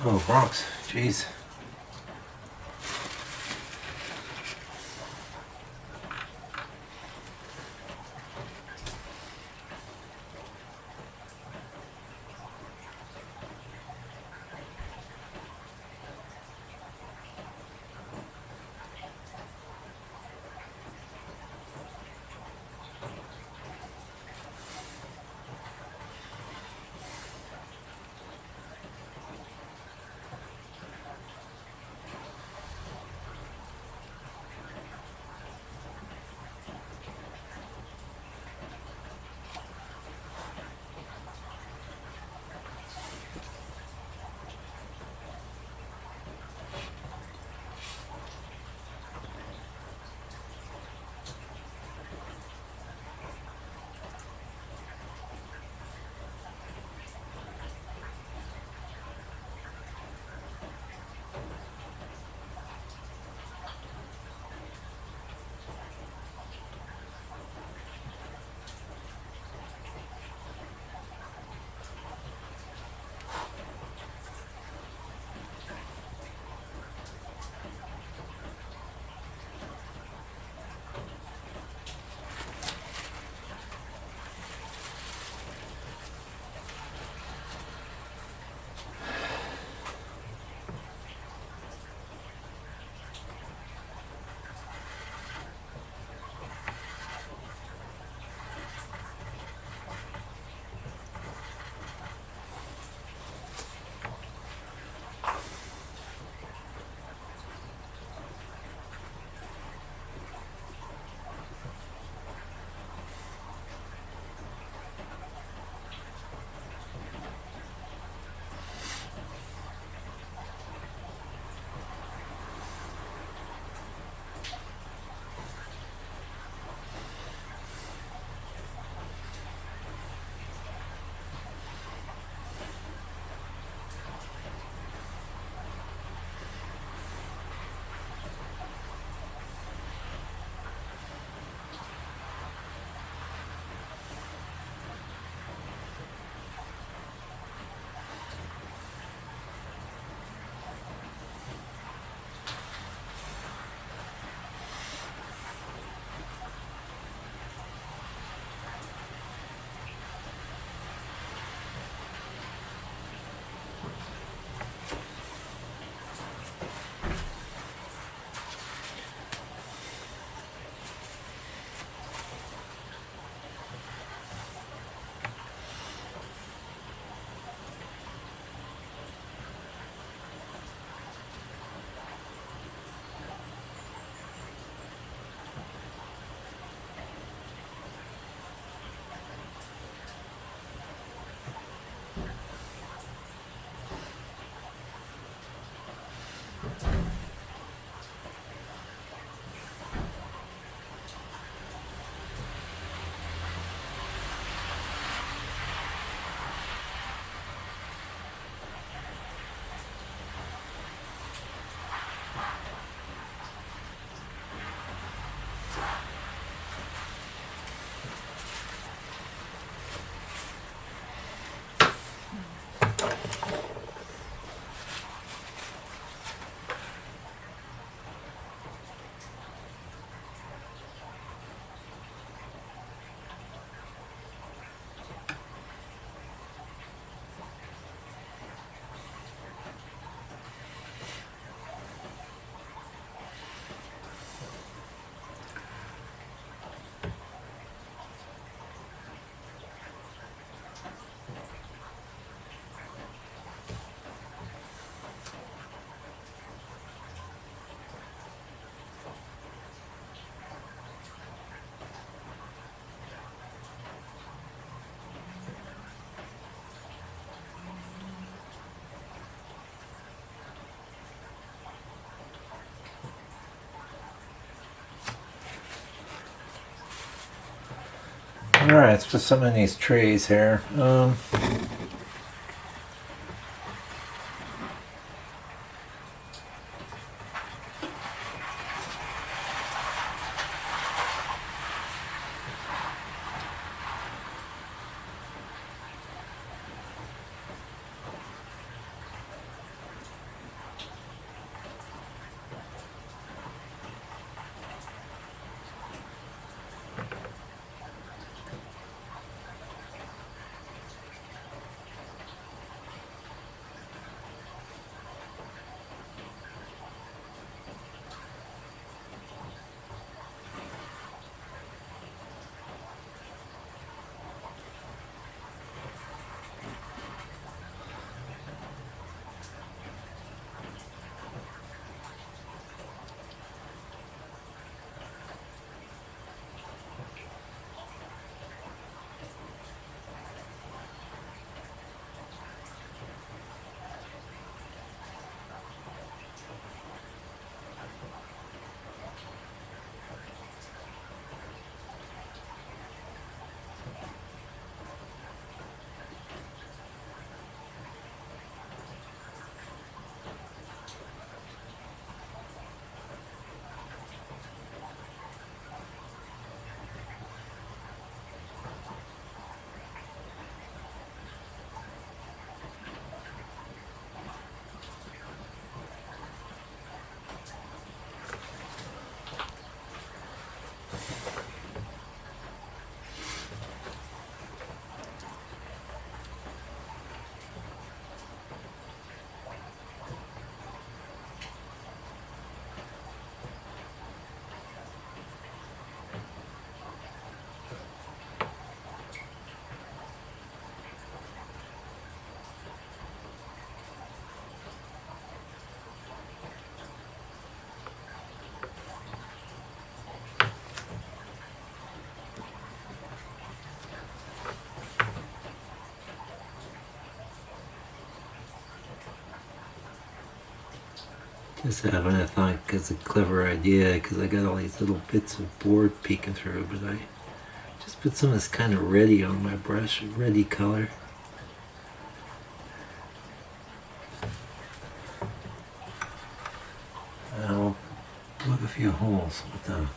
Oh, rocks. Jeez. Alright, let's put some in these trays here. Just having a thought it's a clever idea because I got all these little bits of board peeking through, but I just put some of this kind of reddy on my brush, reddy color. I'll plug a few holes with them.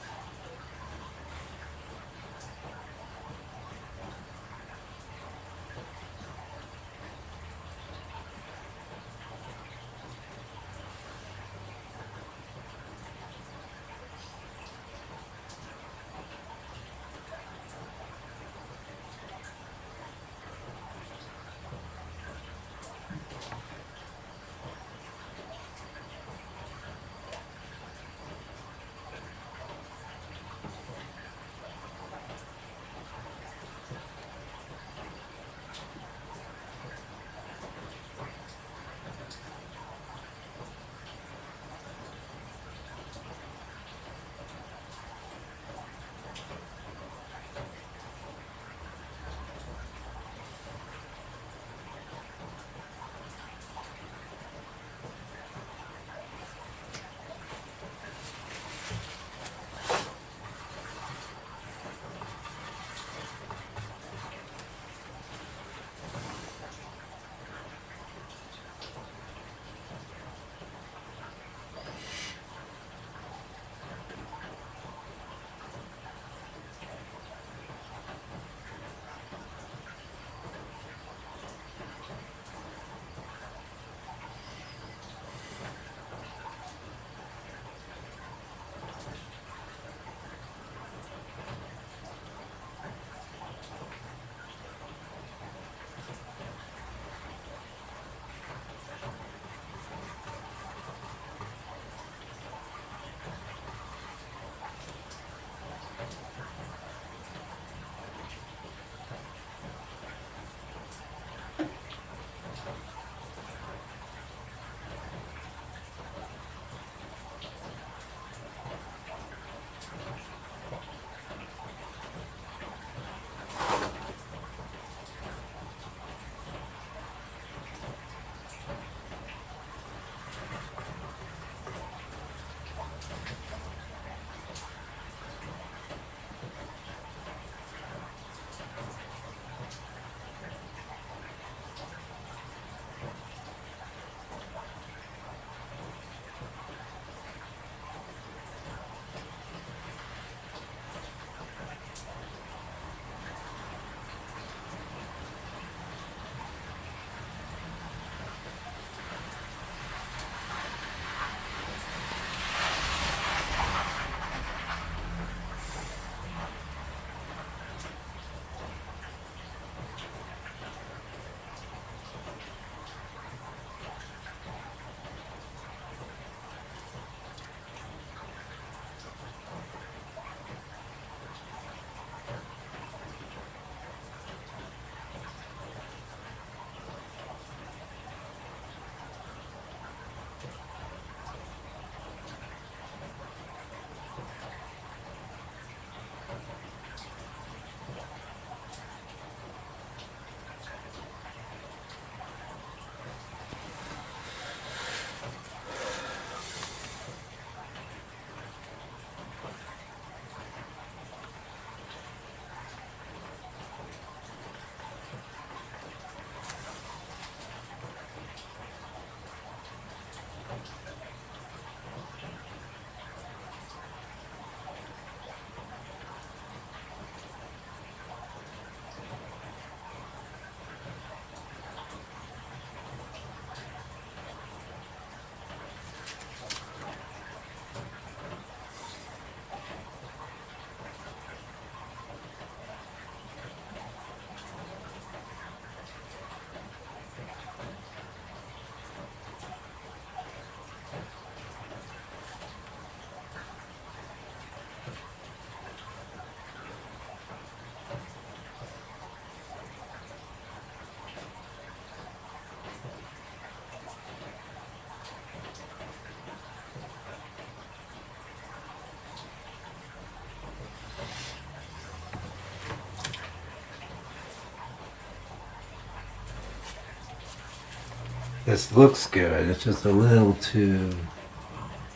This looks good. It's just a little too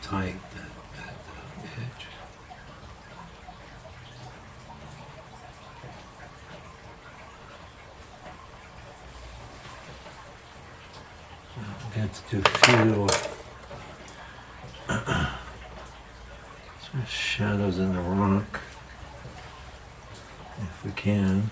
tight, that edge. Let's do a few some shadows in the rock, if we can.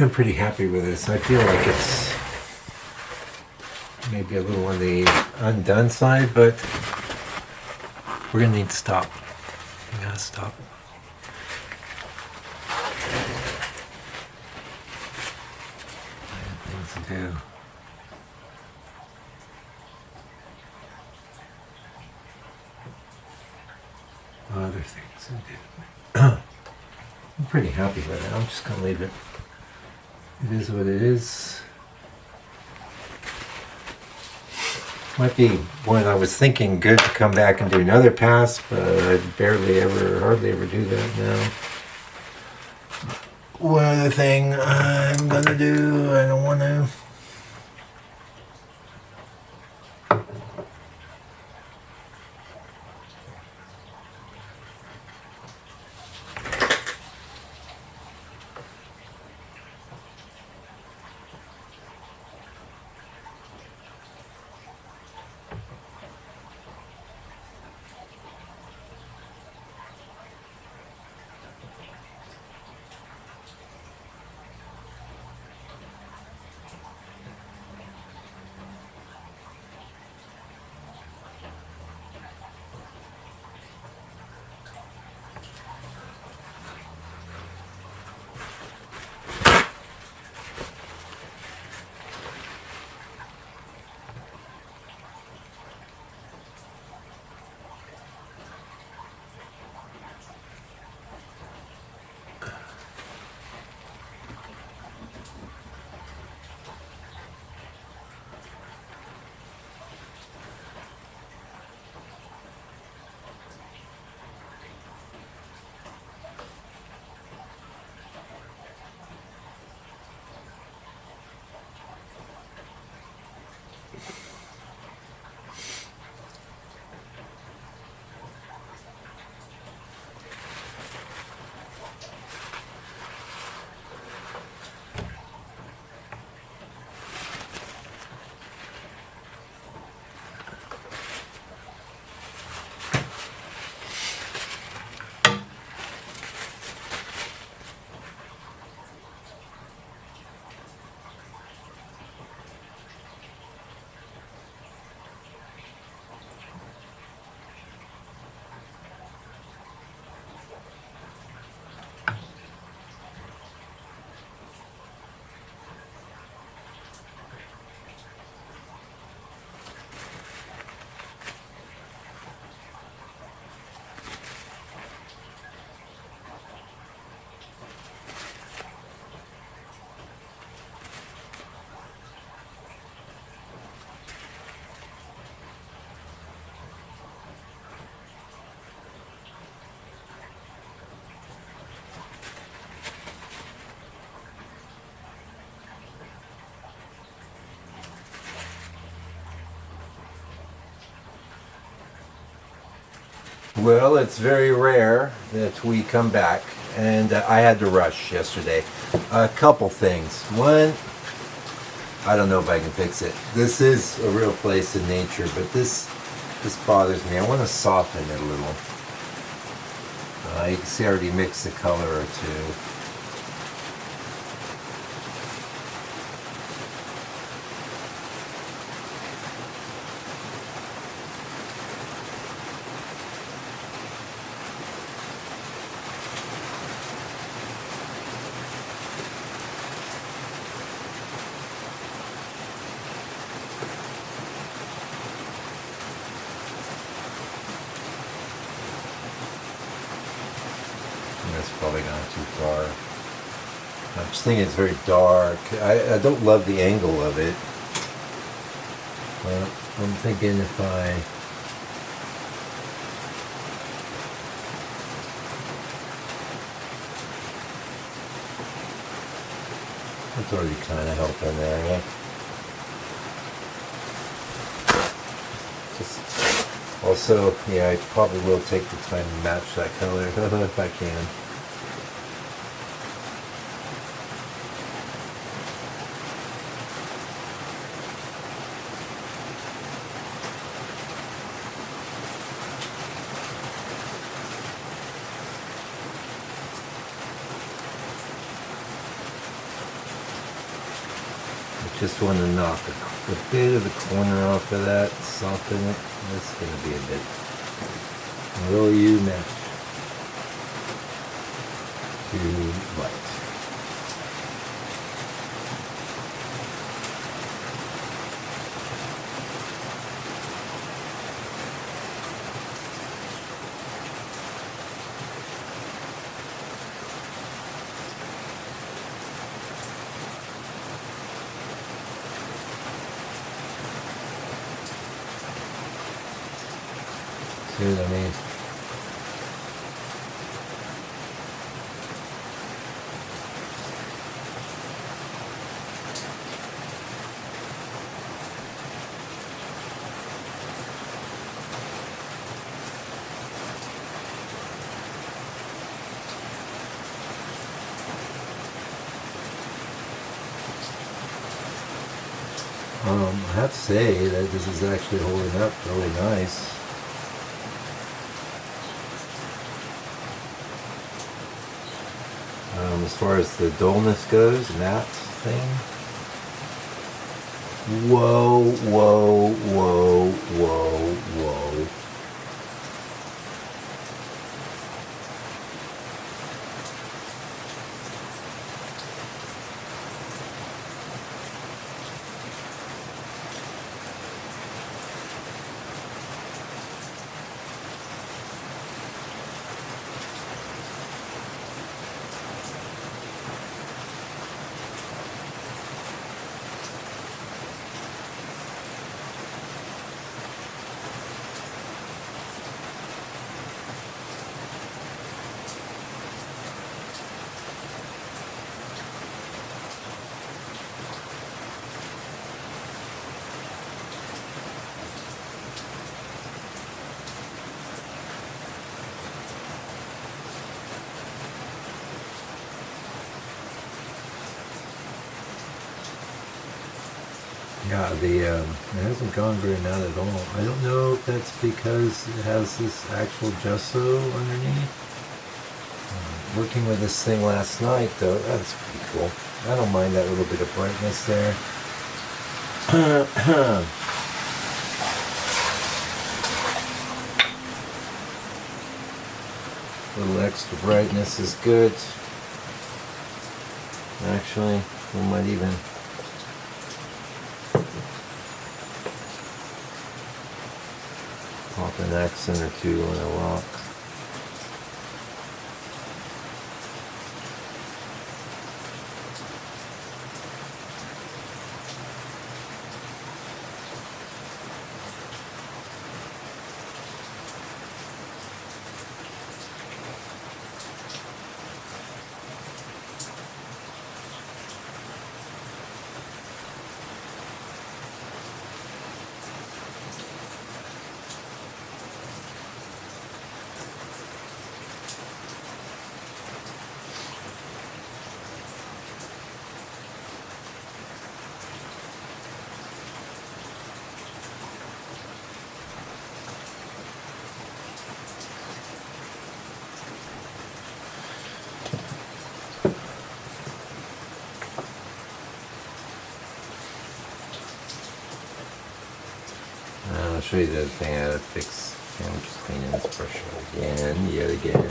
I'm pretty happy with this. I feel like it's maybe a little on the undone side, but we're gonna need to stop. We gotta stop. I have things to do. Other things to do. I'm pretty happy with it. I'm just gonna leave it. It is what it is. Might be when I was thinking good to come back and do another pass, but I hardly ever do that now. One other thing I'm gonna do, I don't want to. Well, it's very rare that we come back, and I had to rush yesterday. A couple things. One, I don't know if I can fix it. This is a real place in nature, but this bothers me. I want to soften it a little. You can see I already mixed a color or two. That's probably gone too far. I'm just thinking it's very dark. I don't love the angle of it. I'm thinking if it's already kind of helping there, yeah. Just also, yeah, I probably will take the time to match that color if I can. Just want to knock a bit of the corner off of that, soften it. That's going to be a bit. Will you match? Too light. See what I mean? I have to say that this is actually holding up really nice. As far as the dullness goes, that thing. Whoa, whoa, whoa, whoa, whoa. Yeah, it hasn't gone very bad at all. I don't know if that's because it has this actual gesso underneath. Working with this thing last night, though, that's pretty cool. I don't mind that little bit of brightness there. A little extra brightness is good. Actually, we might even pop an accent or two on a rock. I'll show you the other thing I had to fix. I'm just cleaning this brush again, yet again.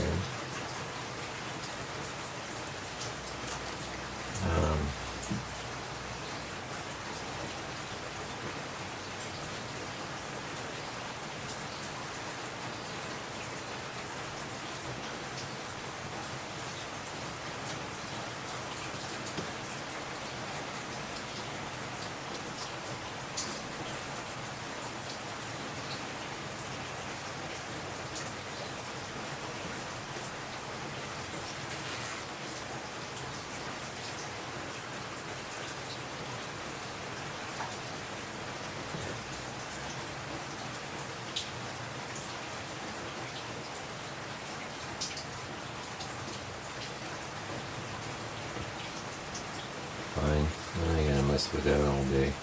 Fine. I ain't gonna mess with that all day.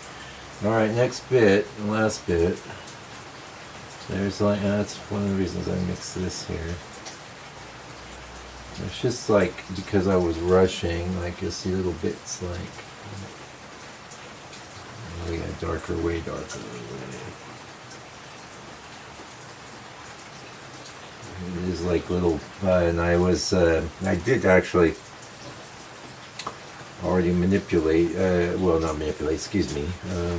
Alright, next bit, the last bit. There's like, that's one of the reasons I mixed this here. It's just like, because I was rushing, like you'll see little bits like, we got darker, way darker. It is like little, and I did actually already manipulate, well not manipulate, excuse me, I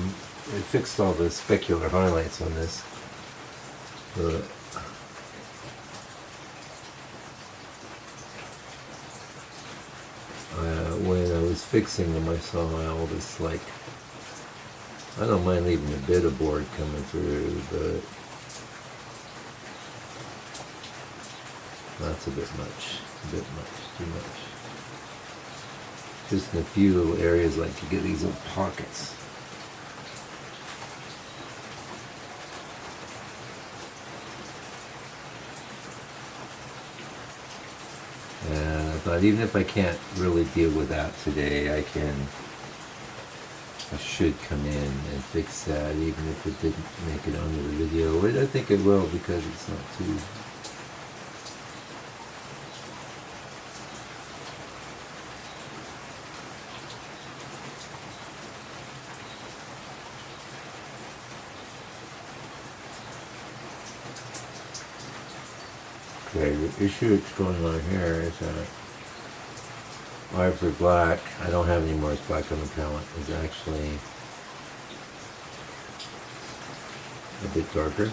fixed all the specular highlights on this. When I was fixing them I saw all this, like, I don't mind leaving a bit of board coming through, but that's a bit much, too much. Just in a few little areas, like you get these little pockets. And I thought, even if I can't really deal with that today, I should come in and fix that, even if it didn't make it onto the video. But I think it will, because it's not too... Okay, the issue that's going on here is that Ivory Black, I don't have any more black on the palette, is actually a bit darker.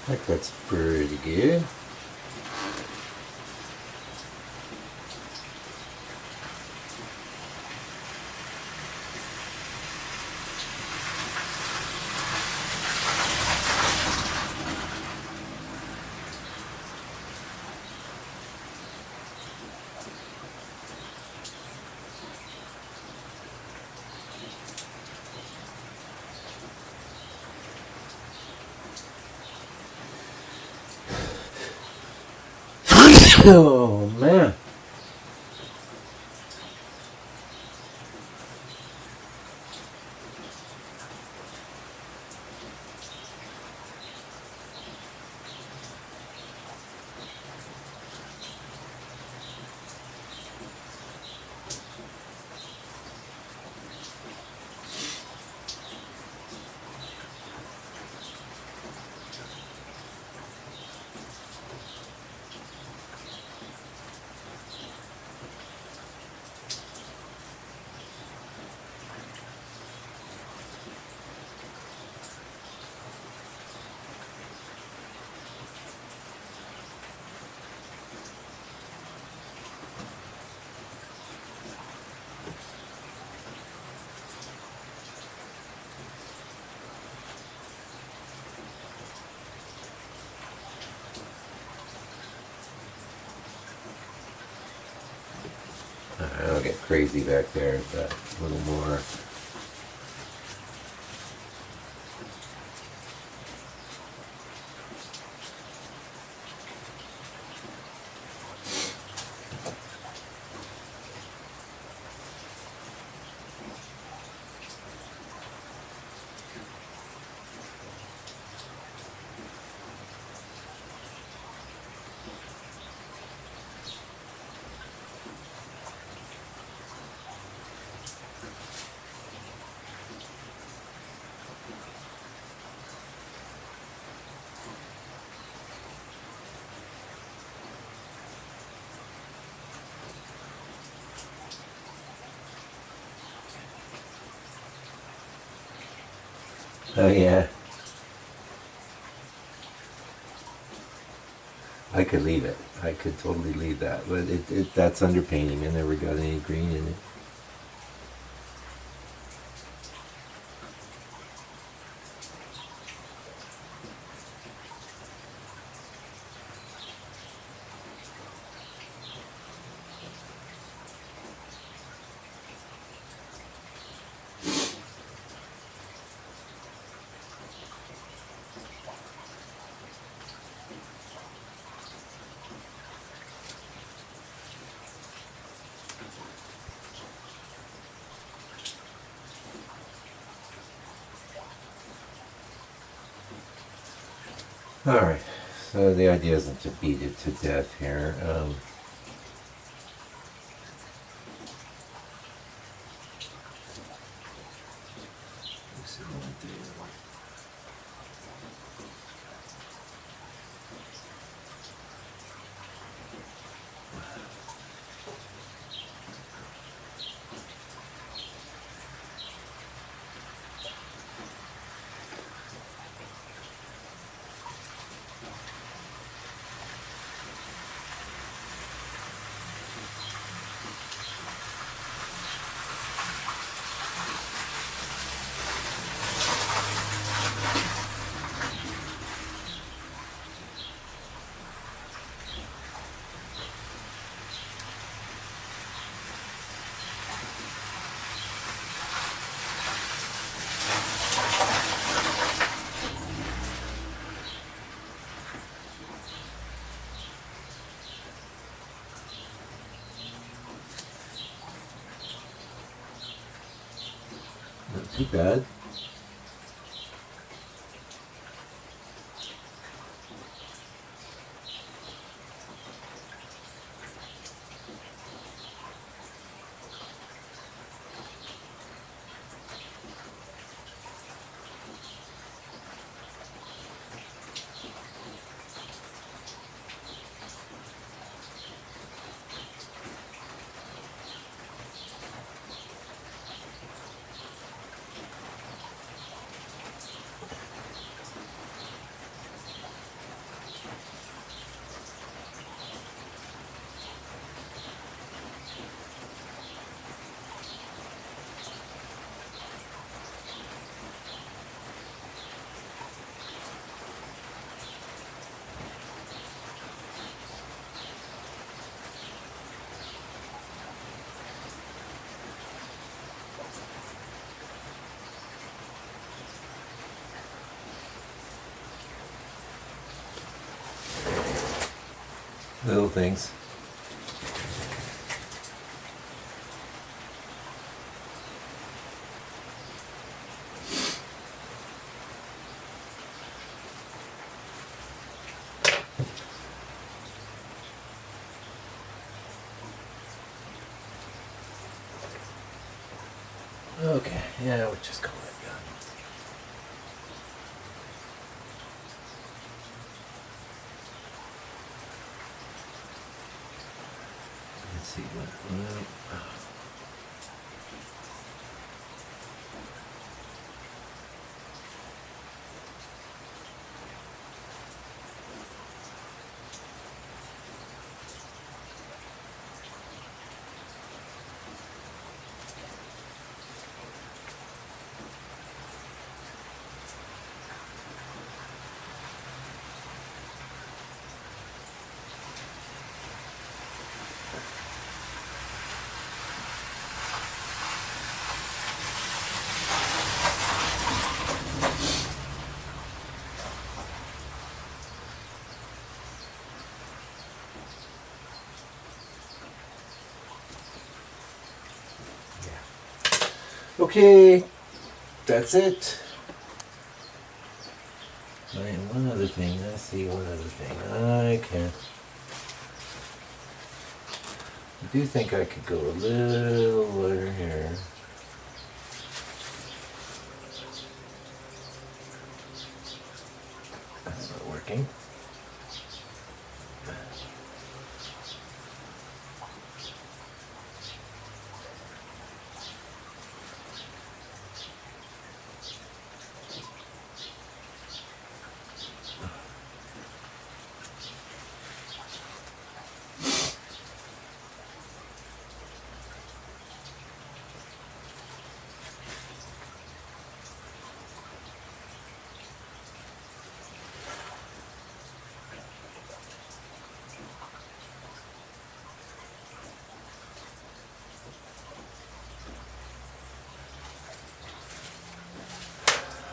I think that's pretty good. Oh man. I'll get crazy back there, but a little more. Oh yeah. I could leave it. I could totally leave that, but that's underpainting. I never got any green in it. Alright, so the idea isn't to beat it to death here. Not too bad. Little things. Okay, yeah, we'll just call it done. Let's see what. Okay, that's it. Right, one other thing. Let's see, one other thing. I do think I could go a little lighter here. That's not working.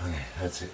Okay, that's it.